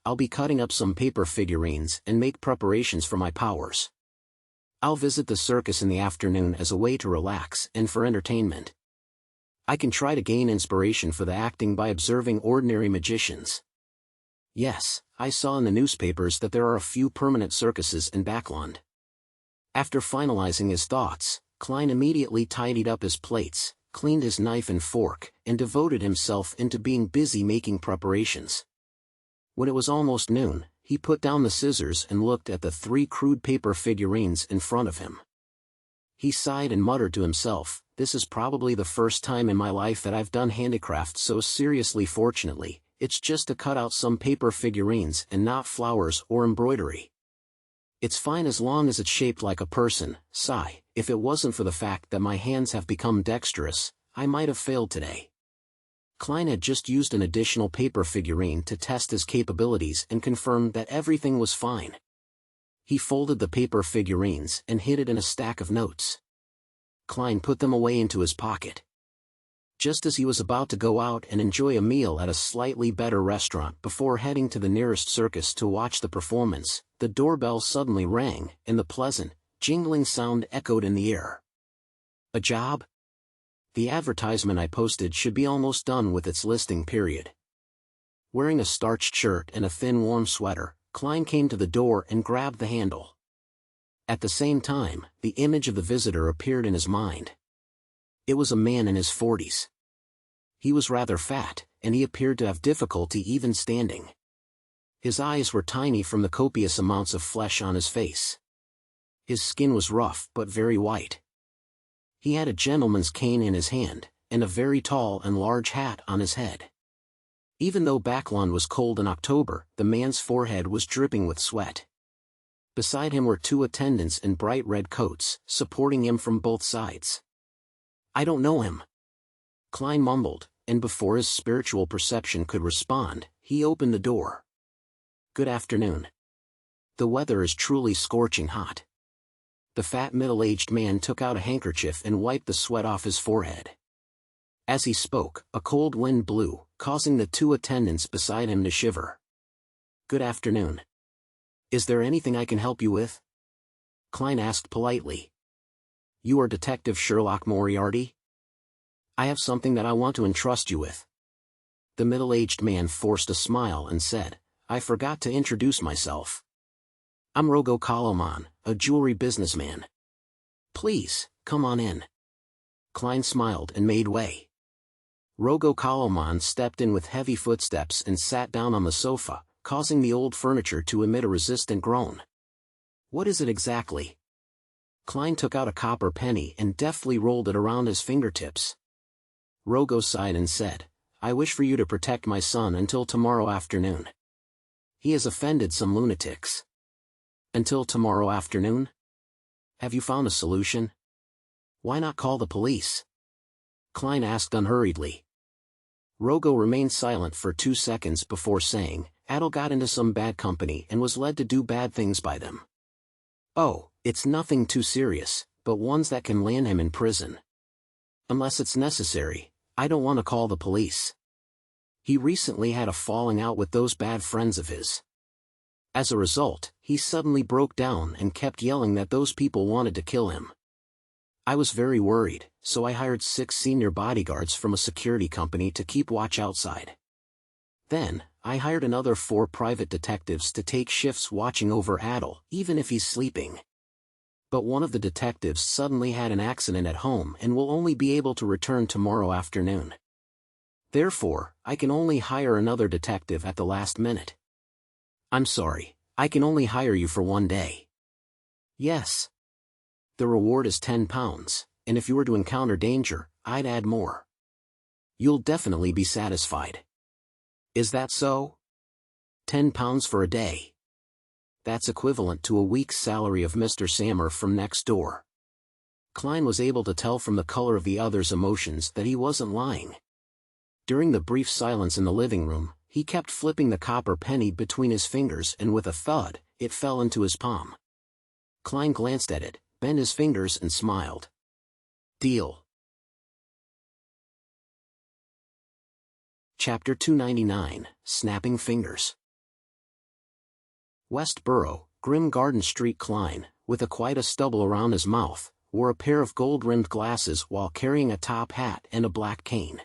I'll be cutting up some paper figurines and make preparations for my powers. I'll visit the circus in the afternoon as a way to relax and for entertainment. I can try to gain inspiration for the acting by observing ordinary magicians. Yes, I saw in the newspapers that there are a few permanent circuses in Backland. After finalizing his thoughts, Klein immediately tidied up his plates, cleaned his knife and fork, and devoted himself into being busy making preparations. When it was almost noon, he put down the scissors and looked at the 3 crude paper figurines in front of him. He sighed and muttered to himself, "This is probably the first time in my life that I've done handicraft so seriously. Fortunately, it's just to cut out some paper figurines and not flowers or embroidery. It's fine as long as it's shaped like a person." Sigh, if it wasn't for the fact that my hands have become dexterous, I might have failed today. Klein had just used an additional paper figurine to test his capabilities and confirmed that everything was fine. He folded the paper figurines and hid it in a stack of notes. Klein put them away into his pocket. Just as he was about to go out and enjoy a meal at a slightly better restaurant before heading to the nearest circus to watch the performance, the doorbell suddenly rang, and the pleasant, jingling sound echoed in the air. A job? The advertisement I posted should be almost done with its listing period. Wearing a starched shirt and a thin warm sweater, Klein came to the door and grabbed the handle. At the same time, the image of the visitor appeared in his mind. It was a man in his 40s. He was rather fat, and he appeared to have difficulty even standing. His eyes were tiny from the copious amounts of flesh on his face. His skin was rough but very white. He had a gentleman's cane in his hand, and a very tall and large hat on his head. Even though Backlund was cold in October, the man's forehead was dripping with sweat. Beside him were 2 attendants in bright red coats, supporting him from both sides. "I don't know him," Klein mumbled, and before his spiritual perception could respond, he opened the door. "Good afternoon. The weather is truly scorching hot." The fat middle-aged man took out a handkerchief and wiped the sweat off his forehead. As he spoke, a cold wind blew, causing the 2 attendants beside him to shiver. "Good afternoon. Is there anything I can help you with?" Klein asked politely. "You are Detective Sherlock Moriarty? I have something that I want to entrust you with." The middle-aged man forced a smile and said, "I forgot to introduce myself. I'm Rogo Kaloman, a jewelry businessman. Please, come on in." Klein smiled and made way. Rogo Kaloman stepped in with heavy footsteps and sat down on the sofa, causing the old furniture to emit a resistant groan. "What is it exactly?" Klein took out a copper penny and deftly rolled it around his fingertips. Rogo sighed and said, "I wish for you to protect my son until tomorrow afternoon. He has offended some lunatics." "Until tomorrow afternoon? Have you found a solution? Why not call the police?" Klein asked unhurriedly. Rogo remained silent for 2 seconds before saying, "Adel got into some bad company and was led to do bad things by them. Oh, it's nothing too serious, but ones that can land him in prison. Unless it's necessary, I don't want to call the police. He recently had a falling out with those bad friends of his. As a result, he suddenly broke down and kept yelling that those people wanted to kill him. I was very worried, so I hired 6 senior bodyguards from a security company to keep watch outside. Then, I hired another 4 private detectives to take shifts watching over Adel, even if he's sleeping. But one of the detectives suddenly had an accident at home and will only be able to return tomorrow afternoon. Therefore, I can only hire another detective at the last minute. I'm sorry, I can only hire you for 1 day. Yes. The reward is £10, and if you were to encounter danger, I'd add more. You'll definitely be satisfied. Is that so? £10 for a day. That's equivalent to a week's salary of Mr. Sammer from next door. Klein was able to tell from the color of the other's emotions that he wasn't lying. During the brief silence in the living room, he kept flipping the copper penny between his fingers, and with a thud, it fell into his palm. Klein glanced at it, bent his fingers and smiled. Deal. Chapter 299, Snapping Fingers. Westboro, Grim Garden Street. Klein, with quite a stubble around his mouth, wore a pair of gold-rimmed glasses while carrying a top hat and a black cane.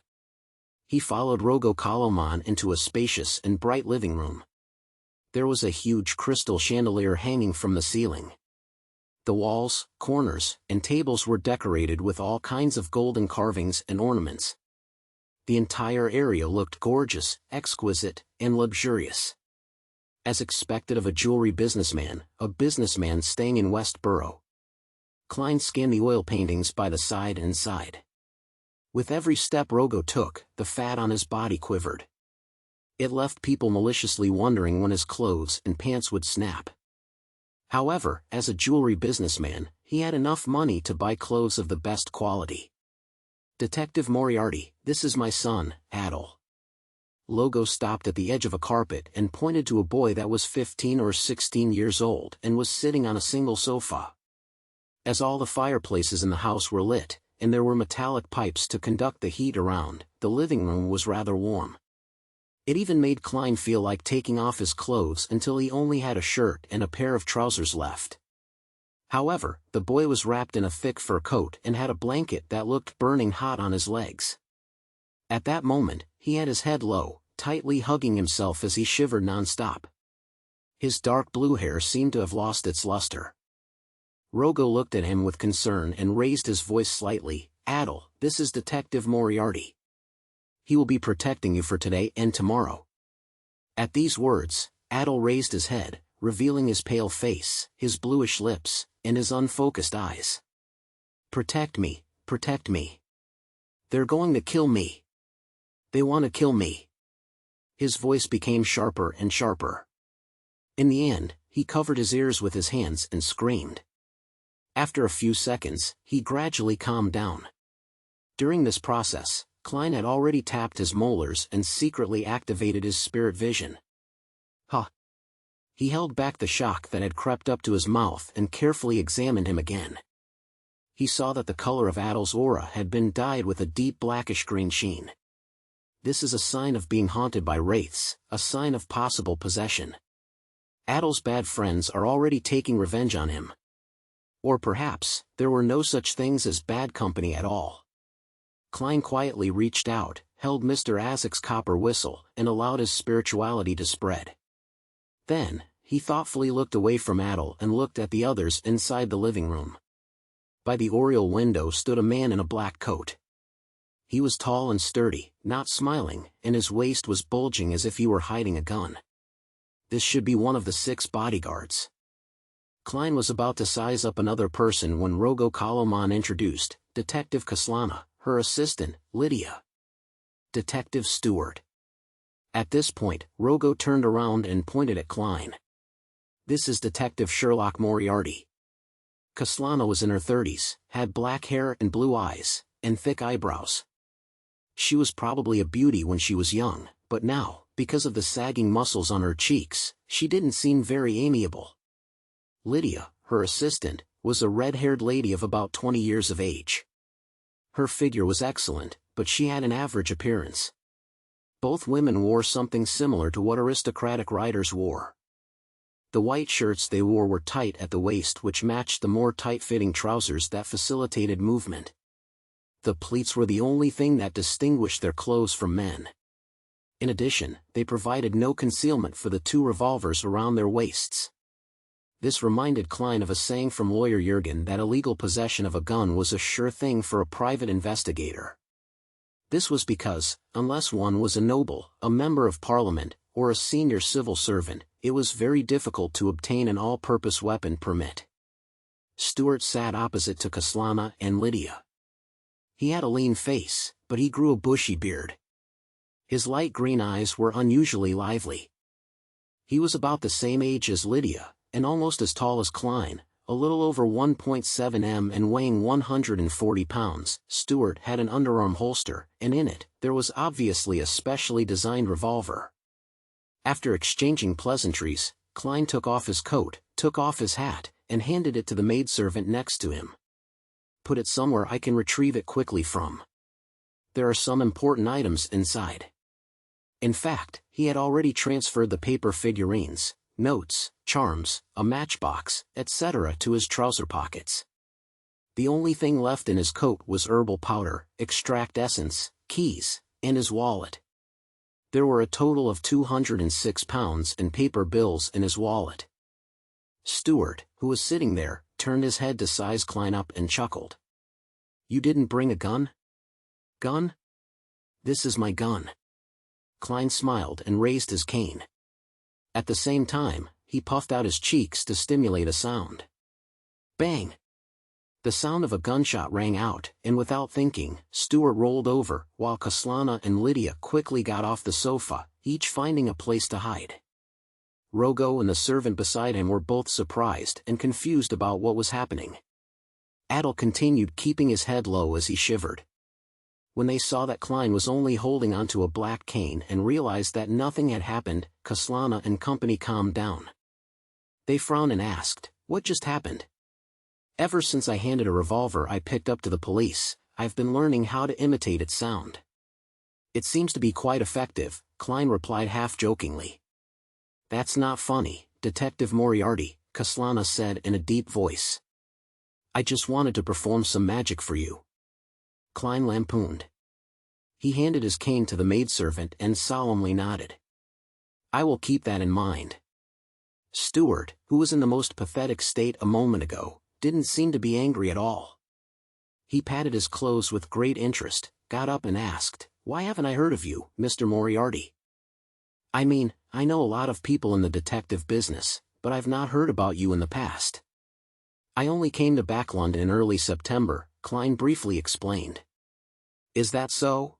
He followed Rogo Kaloman into a spacious and bright living room. There was a huge crystal chandelier hanging from the ceiling. The walls, corners, and tables were decorated with all kinds of golden carvings and ornaments. The entire area looked gorgeous, exquisite, and luxurious. As expected of a jewelry businessman, a businessman staying in Westboro, Klein scanned the oil paintings by the side and sighed. With every step Rogo took, the fat on his body quivered. It left people maliciously wondering when his clothes and pants would snap. However, as a jewelry businessman, he had enough money to buy clothes of the best quality. Detective Moriarty, this is my son, Admiral. Rogo stopped at the edge of a carpet and pointed to a boy that was 15 or 16 years old and was sitting on a single sofa. As all the fireplaces in the house were lit, and there were metallic pipes to conduct the heat around, the living room was rather warm. It even made Klein feel like taking off his clothes until he only had a shirt and a pair of trousers left. However, the boy was wrapped in a thick fur coat and had a blanket that looked burning hot on his legs. At that moment, he had his head low, tightly hugging himself as he shivered non-stop. His dark blue hair seemed to have lost its luster. Rogo looked at him with concern and raised his voice slightly. Admiral, this is Detective Moriarty. He will be protecting you for today and tomorrow. At these words, Admiral raised his head, revealing his pale face, his bluish lips, and his unfocused eyes. Protect me, protect me. They're going to kill me. They want to kill me. His voice became sharper and sharper. In the end, he covered his ears with his hands and screamed. After a few seconds, he gradually calmed down. During this process, Klein had already tapped his molars and secretly activated his spirit vision. Huh. He held back the shock that had crept up to his mouth and carefully examined him again. He saw that the color of Admiral's aura had been dyed with a deep blackish-green sheen. This is a sign of being haunted by wraiths, a sign of possible possession. Admiral's bad friends are already taking revenge on him. Or perhaps, there were no such things as bad company at all. Klein quietly reached out, held Mr. Azek's copper whistle, and allowed his spirituality to spread. Then, he thoughtfully looked away from Admiral and looked at the others inside the living room. By the oriel window stood a man in a black coat. He was tall and sturdy, not smiling, and his waist was bulging as if he were hiding a gun. This should be one of the 6 bodyguards. Klein was about to size up another person when Rogo Kaloman introduced Detective Kaslana, her assistant, Lydia. Detective Stewart. At this point, Rogo turned around and pointed at Klein. This is Detective Sherlock Moriarty. Kaslana was in her 30s, had black hair and blue eyes, and thick eyebrows. She was probably a beauty when she was young, but now, because of the sagging muscles on her cheeks, she didn't seem very amiable. Lydia, her assistant, was a red-haired lady of about 20 years of age. Her figure was excellent, but she had an average appearance. Both women wore something similar to what aristocratic riders wore. The white shirts they wore were tight at the waist, which matched the more tight-fitting trousers that facilitated movement. The pleats were the only thing that distinguished their clothes from men. In addition, they provided no concealment for the 2 revolvers around their waists. This reminded Klein of a saying from lawyer Jurgen that illegal possession of a gun was a sure thing for a private investigator. This was because, unless one was a noble, a member of parliament, or a senior civil servant, it was very difficult to obtain an all-purpose weapon permit. Stewart sat opposite to Kaslana and Lydia. He had a lean face, but he grew a bushy beard. His light green eyes were unusually lively. He was about the same age as Lydia, and almost as tall as Klein, a little over 1.7 m and weighing 140 pounds. Stewart had an underarm holster, and in it, there was obviously a specially designed revolver. After exchanging pleasantries, Klein took off his coat, took off his hat, and handed it to the maidservant next to him. Put it somewhere I can retrieve it quickly from. There are some important items inside. In fact, he had already transferred the paper figurines, notes, charms, a matchbox, etc. to his trouser pockets. The only thing left in his coat was herbal powder, extract essence, keys, and his wallet. There were a total of 206 pounds in paper bills in his wallet. Stewart, who was sitting there, turned his head to size Klein up and chuckled. "You didn't bring a gun?" "Gun? This is my gun." Klein smiled and raised his cane. At the same time, he puffed out his cheeks to stimulate a sound. Bang! The sound of a gunshot rang out, and without thinking, Stewart rolled over, while Kaslana and Lydia quickly got off the sofa, each finding a place to hide. Rogo and the servant beside him were both surprised and confused about what was happening. Adel continued keeping his head low as he shivered. When they saw that Klein was only holding onto a black cane and realized that nothing had happened, Kaslana and company calmed down. They frowned and asked, "What just happened?" "Ever since I handed a revolver I picked up to the police, I've been learning how to imitate its sound. It seems to be quite effective," Klein replied half-jokingly. "That's not funny, Detective Moriarty," Kaslana said in a deep voice. "I just wanted to perform some magic for you," Klein lampooned. He handed his cane to the maidservant and solemnly nodded. "I will keep that in mind." Stewart, who was in the most pathetic state a moment ago, didn't seem to be angry at all. He patted his clothes with great interest, got up and asked, "Why haven't I heard of you, Mr. Moriarty? I mean, I know a lot of people in the detective business, but I've not heard about you in the past." "I only came to Backlund in early September," Klein briefly explained. "Is that so?"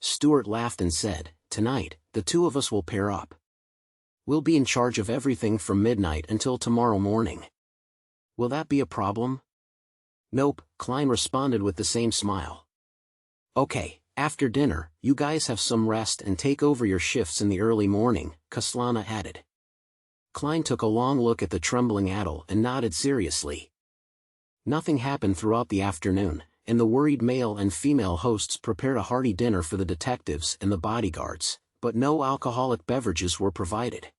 Stewart laughed and said, "Tonight, the two of us will pair up. We'll be in charge of everything from midnight until tomorrow morning. Will that be a problem?" "Nope," Klein responded with the same smile. "Okay, after dinner, you guys have some rest and take over your shifts in the early morning," Kaslana added. Klein took a long look at the trembling Adel and nodded seriously. Nothing happened throughout the afternoon, and the worried male and female hosts prepared a hearty dinner for the detectives and the bodyguards, but no alcoholic beverages were provided.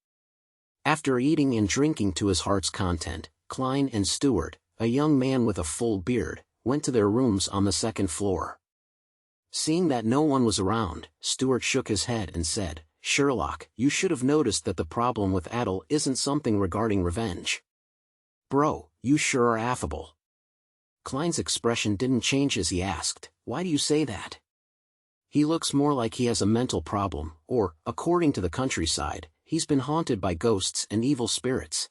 After eating and drinking to his heart's content, Klein and Stewart, a young man with a full beard, went to their rooms on the second floor. Seeing that no one was around, Stewart shook his head and said, "Sherlock, you should have noticed that the problem with Adel isn't something regarding revenge. Bro, you sure are affable." Klein's expression didn't change as he asked, "Why do you say that?" "He looks more like he has a mental problem, or, according to the countryside, he's been haunted by ghosts and evil spirits.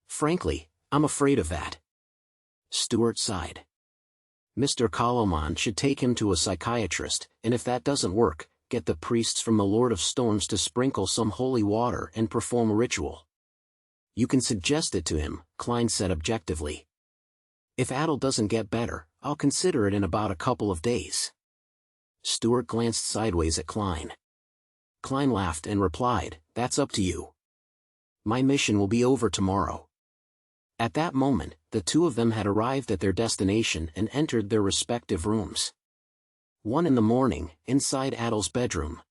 Frankly, I'm afraid of that." Stewart sighed. "Mr. Kaloman should take him to a psychiatrist, and if that doesn't work, get the priests from the Lord of Storms to sprinkle some holy water and perform a ritual." "You can suggest it to him," Klein said objectively. "If Adel doesn't get better, I'll consider it in about a couple of days." Stewart glanced sideways at Klein. Klein laughed and replied, "That's up to you. My mission will be over tomorrow." At that moment, the two of them had arrived at their destination and entered their respective rooms. 1 in the morning, inside Adel's bedroom.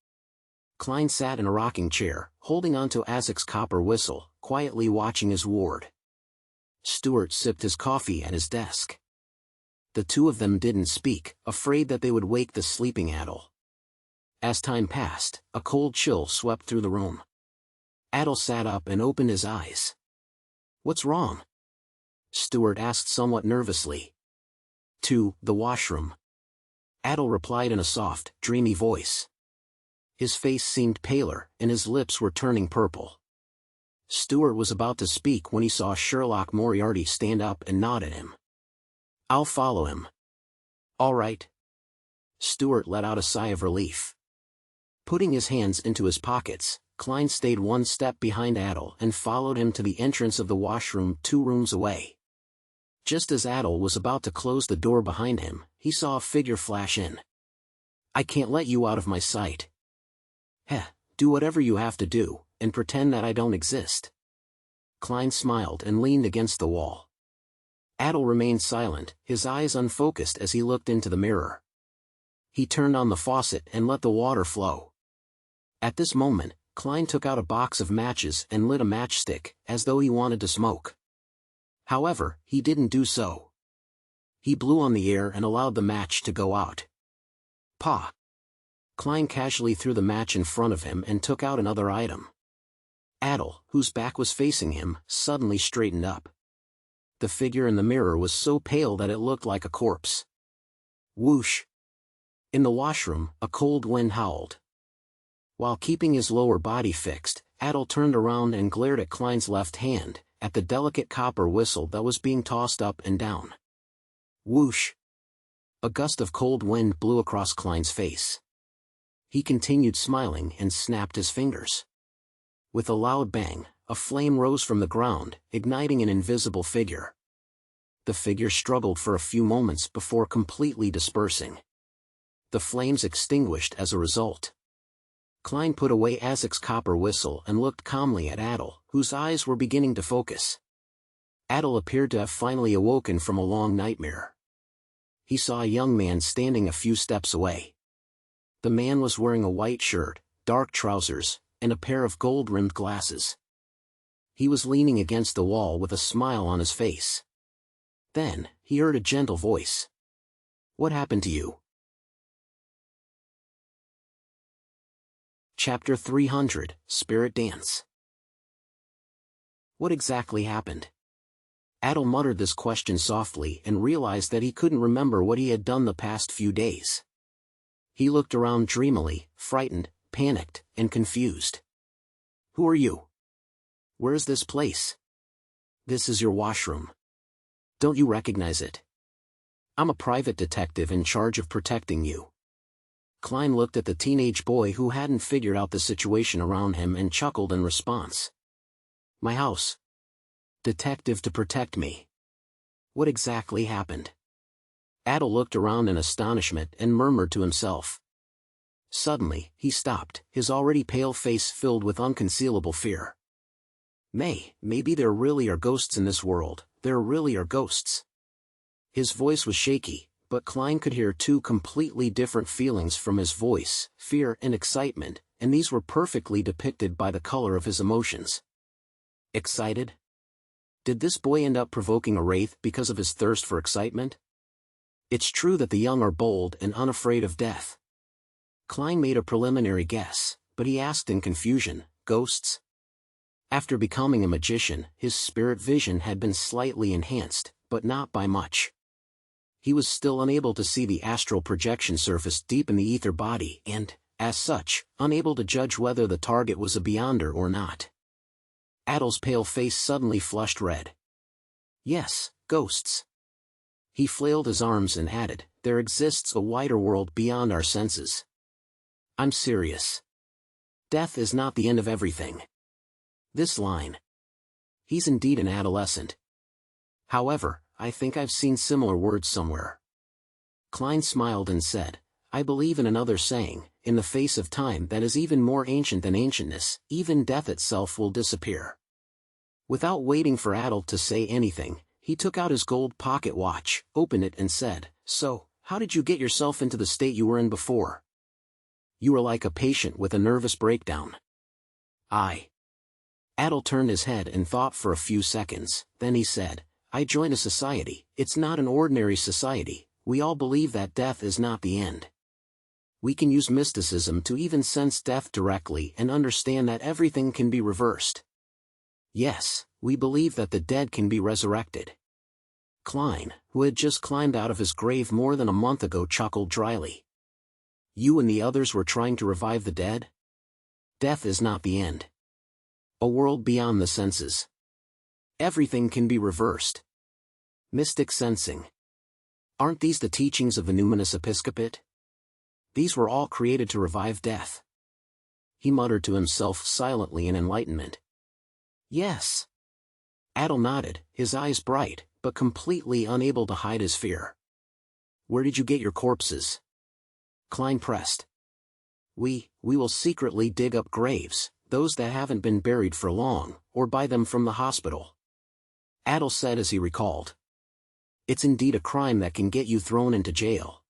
Klein sat in a rocking chair, holding onto Isaac's copper whistle, quietly watching his ward. Stewart sipped his coffee at his desk. The two of them didn't speak, afraid that they would wake the sleeping Adel. As time passed, a cold chill swept through the room. Adel sat up and opened his eyes. "What's wrong?" Stewart asked somewhat nervously. "To the washroom," Adel replied in a soft, dreamy voice. His face seemed paler, and his lips were turning purple. Stewart was about to speak when he saw Sherlock Moriarty stand up and nod at him. "I'll follow him." All right. Stuart let out a sigh of relief. Putting his hands into his pockets, Klein stayed one step behind Adel and followed him to the entrance of the washroom 2 rooms away. Just as Adel was about to close the door behind him, he saw a figure flash in. I can't let you out of my sight. Heh, do whatever you have to do, and pretend that I don't exist. Klein smiled and leaned against the wall. Adel remained silent, his eyes unfocused as he looked into the mirror. He turned on the faucet and let the water flow. At this moment, Klein took out a box of matches and lit a matchstick, as though he wanted to smoke. However, he didn't do so. He blew on the air and allowed the match to go out. Pa! Klein casually threw the match in front of him and took out another item. Adel, whose back was facing him, suddenly straightened up. The figure in the mirror was so pale that it looked like a corpse. Whoosh! In the washroom, a cold wind howled. While keeping his lower body fixed, Adel turned around and glared at Klein's left hand, at the delicate copper whistle that was being tossed up and down. Whoosh! A gust of cold wind blew across Klein's face. He continued smiling and snapped his fingers. With a loud bang, a flame rose from the ground, igniting an invisible figure. The figure struggled for a few moments before completely dispersing. The flames extinguished as a result. Klein put away Azek's copper whistle and looked calmly at Adel, whose eyes were beginning to focus. Adel appeared to have finally awoken from a long nightmare. He saw a young man standing a few steps away. The man was wearing a white shirt, dark trousers, and a pair of gold-rimmed glasses. He was leaning against the wall with a smile on his face. Then, he heard a gentle voice. What happened to you? Chapter 300, Spirit Dance. What exactly happened? Adel muttered this question softly and realized that he couldn't remember what he had done the past few days. He looked around dreamily, frightened, panicked, and confused. Who are you? Where is this place? This is your washroom. Don't you recognize it? I'm a private detective in charge of protecting you. Klein looked at the teenage boy who hadn't figured out the situation around him and chuckled in response. My house. Detective to protect me. What exactly happened? Adel looked around in astonishment and murmured to himself. Suddenly, he stopped, his already pale face filled with unconcealable fear. Maybe there really are ghosts in this world, there really are ghosts. His voice was shaky, but Klein could hear 2 completely different feelings from his voice, fear and excitement, and these were perfectly depicted by the color of his emotions. Excited? Did this boy end up provoking a wraith because of his thirst for excitement? It's true that the young are bold and unafraid of death. Klein made a preliminary guess, but he asked in confusion, ghosts? After becoming a magician, his spirit vision had been slightly enhanced, but not by much. He was still unable to see the astral projection surface deep in the ether body and, as such, unable to judge whether the target was a beyonder or not. Adel's pale face suddenly flushed red. Yes, ghosts. He flailed his arms and added, there exists a wider world beyond our senses. I'm serious. Death is not the end of everything. This line. He's indeed an adolescent. However, I think I've seen similar words somewhere. Klein smiled and said, I believe in another saying, in the face of time that is even more ancient than ancientness, even death itself will disappear. Without waiting for Adel to say anything, he took out his gold pocket watch, opened it and said, So, how did you get yourself into the state you were in before? You were like a patient with a nervous breakdown. Adel turned his head and thought for a few seconds, then he said, I joined a society. It's not an ordinary society. We all believe that death is not the end. We can use mysticism to even sense death directly and understand that everything can be reversed. Yes, we believe that the dead can be resurrected. Klein, who had just climbed out of his grave more than a month ago, chuckled dryly. You and the others were trying to revive the dead? Death is not the end. A world beyond the senses. Everything can be reversed. Mystic sensing. Aren't these the teachings of the numinous episcopate? These were all created to revive death. He muttered to himself silently in enlightenment. Yes. Adel nodded, his eyes bright, but completely unable to hide his fear. Where did you get your corpses? Klein pressed. We will secretly dig up graves, those that haven't been buried for long, or buy them from the hospital. Adel said as he recalled. It's indeed a crime that can get you thrown into jail.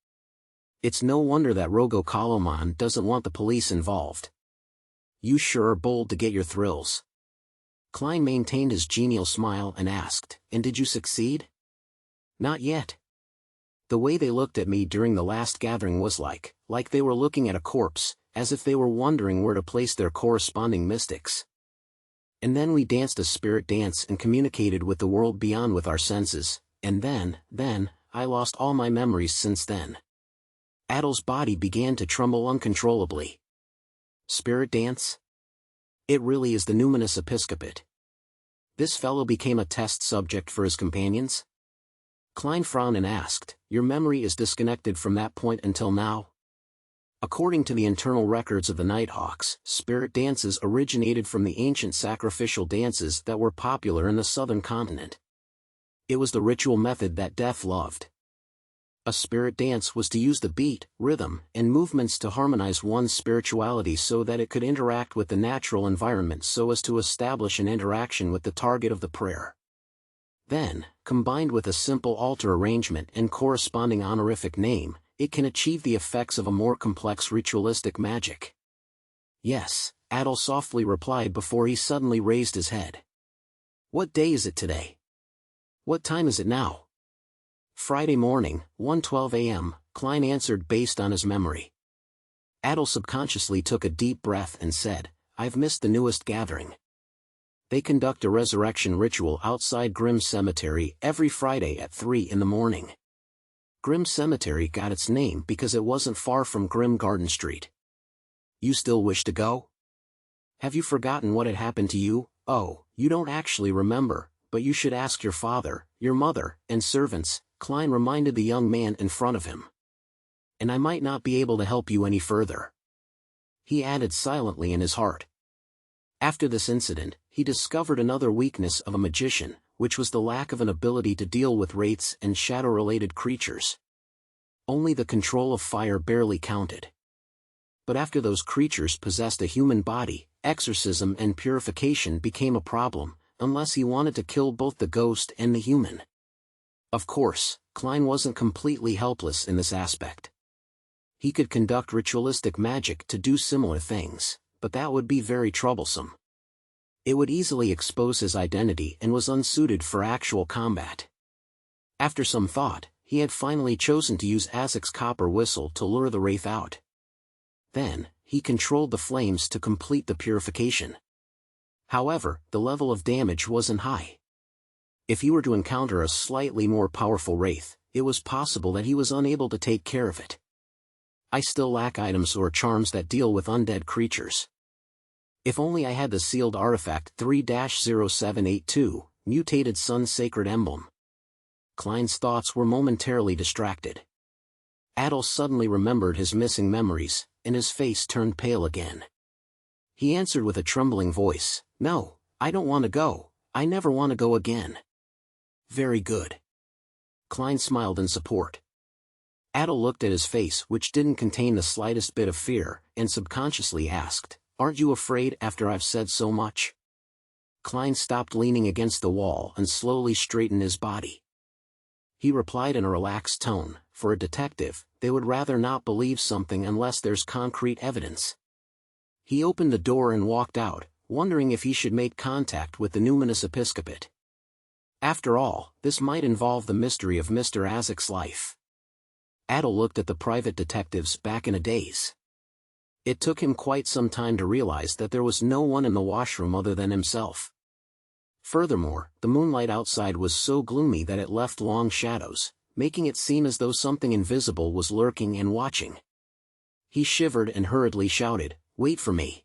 It's no wonder that Rogo Kaloman doesn't want the police involved. You sure are bold to get your thrills. Klein maintained his genial smile and asked, and did you succeed? Not yet. The way they looked at me during the last gathering was like they were looking at a corpse, as if they were wondering where to place their corresponding mystics. And then we danced a spirit dance and communicated with the world beyond with our senses, and then, I lost all my memories since then. Adel's body began to tremble uncontrollably. Spirit dance? It really is the numinous episcopate. This fellow became a test subject for his companions? Klein frowned and asked, your memory is disconnected from that point until now? According to the internal records of the Nighthawks, spirit dances originated from the ancient sacrificial dances that were popular in the southern continent. It was the ritual method that death loved. A spirit dance was to use the beat, rhythm, and movements to harmonize one's spirituality so that it could interact with the natural environment so as to establish an interaction with the target of the prayer. Then, combined with a simple altar arrangement and corresponding honorific name, it can achieve the effects of a more complex ritualistic magic. Yes, Adel softly replied before he suddenly raised his head. What day is it today? What time is it now? Friday morning, 1:12 a.m., Klein answered based on his memory. Adel subconsciously took a deep breath and said, I've missed the newest gathering. They conduct a resurrection ritual outside Grimm Cemetery every Friday at 3 in the morning. Grimm Cemetery got its name because it wasn't far from Grimm Garden Street. You still wish to go? Have you forgotten what had happened to you? Oh, you don't actually remember, but you should ask your father, your mother, and servants, Klein reminded the young man in front of him. And I might not be able to help you any further. He added silently in his heart. After this incident, he discovered another weakness of a magician, which was the lack of an ability to deal with wraiths and shadow-related creatures. Only the control of fire barely counted. But after those creatures possessed a human body, exorcism and purification became a problem, unless he wanted to kill both the ghost and the human. Of course, Klein wasn't completely helpless in this aspect. He could conduct ritualistic magic to do similar things, but that would be very troublesome. It would easily expose his identity and was unsuited for actual combat. After some thought, he had finally chosen to use Azek's copper whistle to lure the wraith out. Then, he controlled the flames to complete the purification. However, the level of damage wasn't high. If he were to encounter a slightly more powerful wraith, it was possible that he was unable to take care of it. I still lack items or charms that deal with undead creatures. If only I had the sealed artifact 3-0782, mutated Sun Sacred Emblem. Klein's thoughts were momentarily distracted. Adel suddenly remembered his missing memories, and his face turned pale again. He answered with a trembling voice, No, I don't want to go, I never want to go again. Very good. Klein smiled in support. Adel looked at his face which didn't contain the slightest bit of fear, and subconsciously asked, Aren't you afraid after I've said so much? Klein stopped leaning against the wall and slowly straightened his body. He replied in a relaxed tone, For a detective, they would rather not believe something unless there's concrete evidence. He opened the door and walked out, wondering if he should make contact with the numinous episcopate. After all, this might involve the mystery of Mr. Azek's life. Adel looked at the private detectives back in a daze. It took him quite some time to realize that there was no one in the washroom other than himself. Furthermore, the moonlight outside was so gloomy that it left long shadows, making it seem as though something invisible was lurking and watching. He shivered and hurriedly shouted, Wait for me.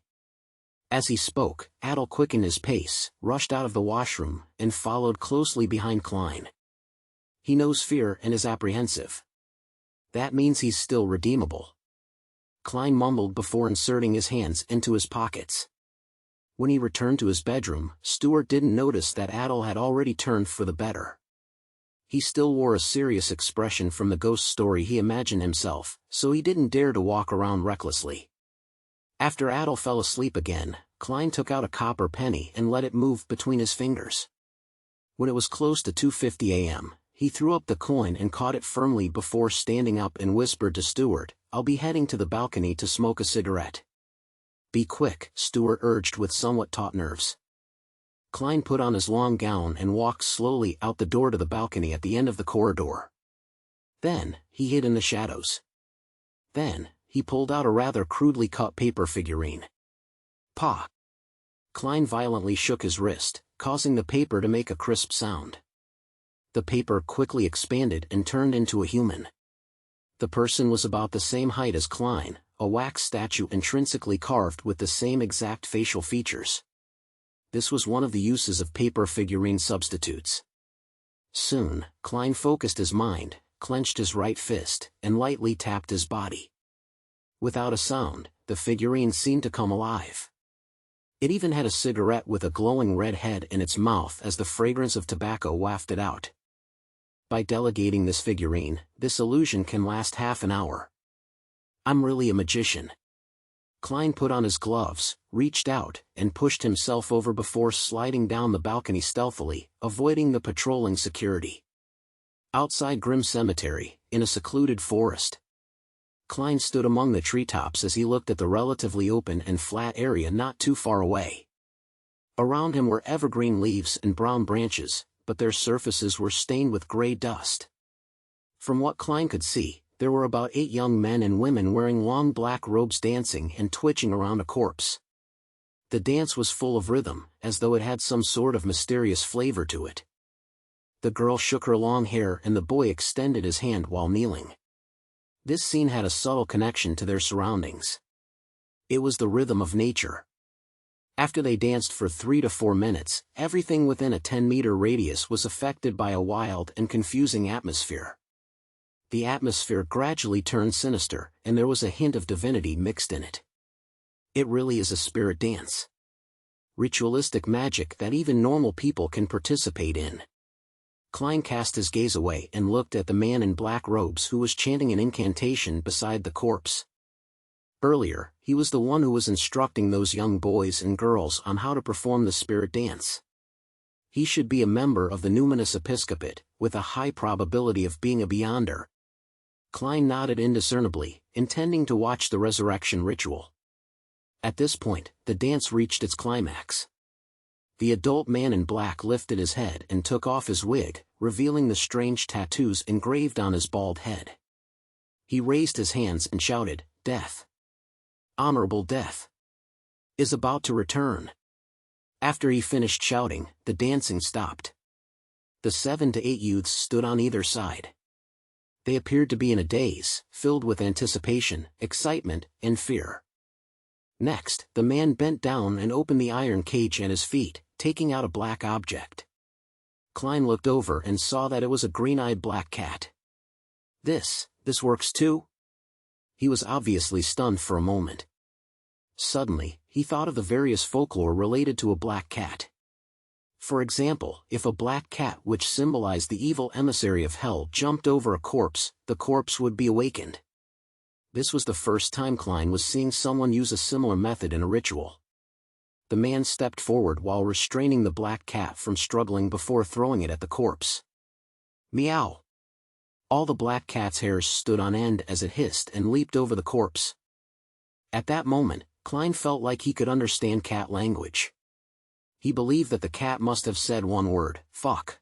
As he spoke, Adel quickened his pace, rushed out of the washroom, and followed closely behind Klein. He knows fear and is apprehensive. That means he's still redeemable. Klein mumbled before inserting his hands into his pockets. When he returned to his bedroom, Stuart didn't notice that Admiral had already turned for the better. He still wore a serious expression from the ghost story he imagined himself, so he didn't dare to walk around recklessly. After Admiral fell asleep again, Klein took out a copper penny and let it move between his fingers. When it was close to 2:50 a.m., he threw up the coin and caught it firmly before standing up and whispered to Stuart, "I'll be heading to the balcony to smoke a cigarette." "Be quick," Stuart urged with somewhat taut nerves. Klein put on his long gown and walked slowly out the door to the balcony at the end of the corridor. Then, he hid in the shadows. Then, he pulled out a rather crudely cut paper figurine. "Pa!" Klein violently shook his wrist, causing the paper to make a crisp sound. The paper quickly expanded and turned into a human. The person was about the same height as Klein, a wax statue intrinsically carved with the same exact facial features. This was one of the uses of paper figurine substitutes. Soon, Klein focused his mind, clenched his right fist, and lightly tapped his body. Without a sound, the figurine seemed to come alive. It even had a cigarette with a glowing red head in its mouth as the fragrance of tobacco wafted out. By delegating this figurine, this illusion can last half an hour. "I'm really a magician." Klein put on his gloves, reached out, and pushed himself over before sliding down the balcony stealthily, avoiding the patrolling security. Outside Grim Cemetery, in a secluded forest, Klein stood among the treetops as he looked at the relatively open and flat area not too far away. Around him were evergreen leaves and brown branches, but their surfaces were stained with gray dust. From what Klein could see, there were about 8 young men and women wearing long black robes dancing and twitching around a corpse. The dance was full of rhythm, as though it had some sort of mysterious flavor to it. The girl shook her long hair and the boy extended his hand while kneeling. This scene had a subtle connection to their surroundings. It was the rhythm of nature. After they danced for 3 to 4 minutes, everything within a 10-meter radius was affected by a wild and confusing atmosphere. The atmosphere gradually turned sinister, and there was a hint of divinity mixed in it. It really is a spirit dance. Ritualistic magic that even normal people can participate in. Klein cast his gaze away and looked at the man in black robes who was chanting an incantation beside the corpse. Earlier, he was the one who was instructing those young boys and girls on how to perform the spirit dance. He should be a member of the numinous episcopate, with a high probability of being a beyonder. Klein nodded indiscernibly, intending to watch the resurrection ritual. At this point, the dance reached its climax. The adult man in black lifted his head and took off his wig, revealing the strange tattoos engraved on his bald head. He raised his hands and shouted, "Death! Honorable death! Is about to return." After he finished shouting, the dancing stopped. The 7 to 8 youths stood on either side. They appeared to be in a daze, filled with anticipation, excitement, and fear. Next, the man bent down and opened the iron cage at his feet, taking out a black object. Klein looked over and saw that it was a green-eyed black cat. This works too?" He was obviously stunned for a moment. Suddenly, he thought of the various folklore related to a black cat. For example, if a black cat which symbolized the evil emissary of hell jumped over a corpse, the corpse would be awakened. This was the first time Klein was seeing someone use a similar method in a ritual. The man stepped forward while restraining the black cat from struggling before throwing it at the corpse. Meow! All the black cat's hairs stood on end as it hissed and leaped over the corpse. At that moment, Klein felt like he could understand cat language. He believed that the cat must have said one word, "fuck."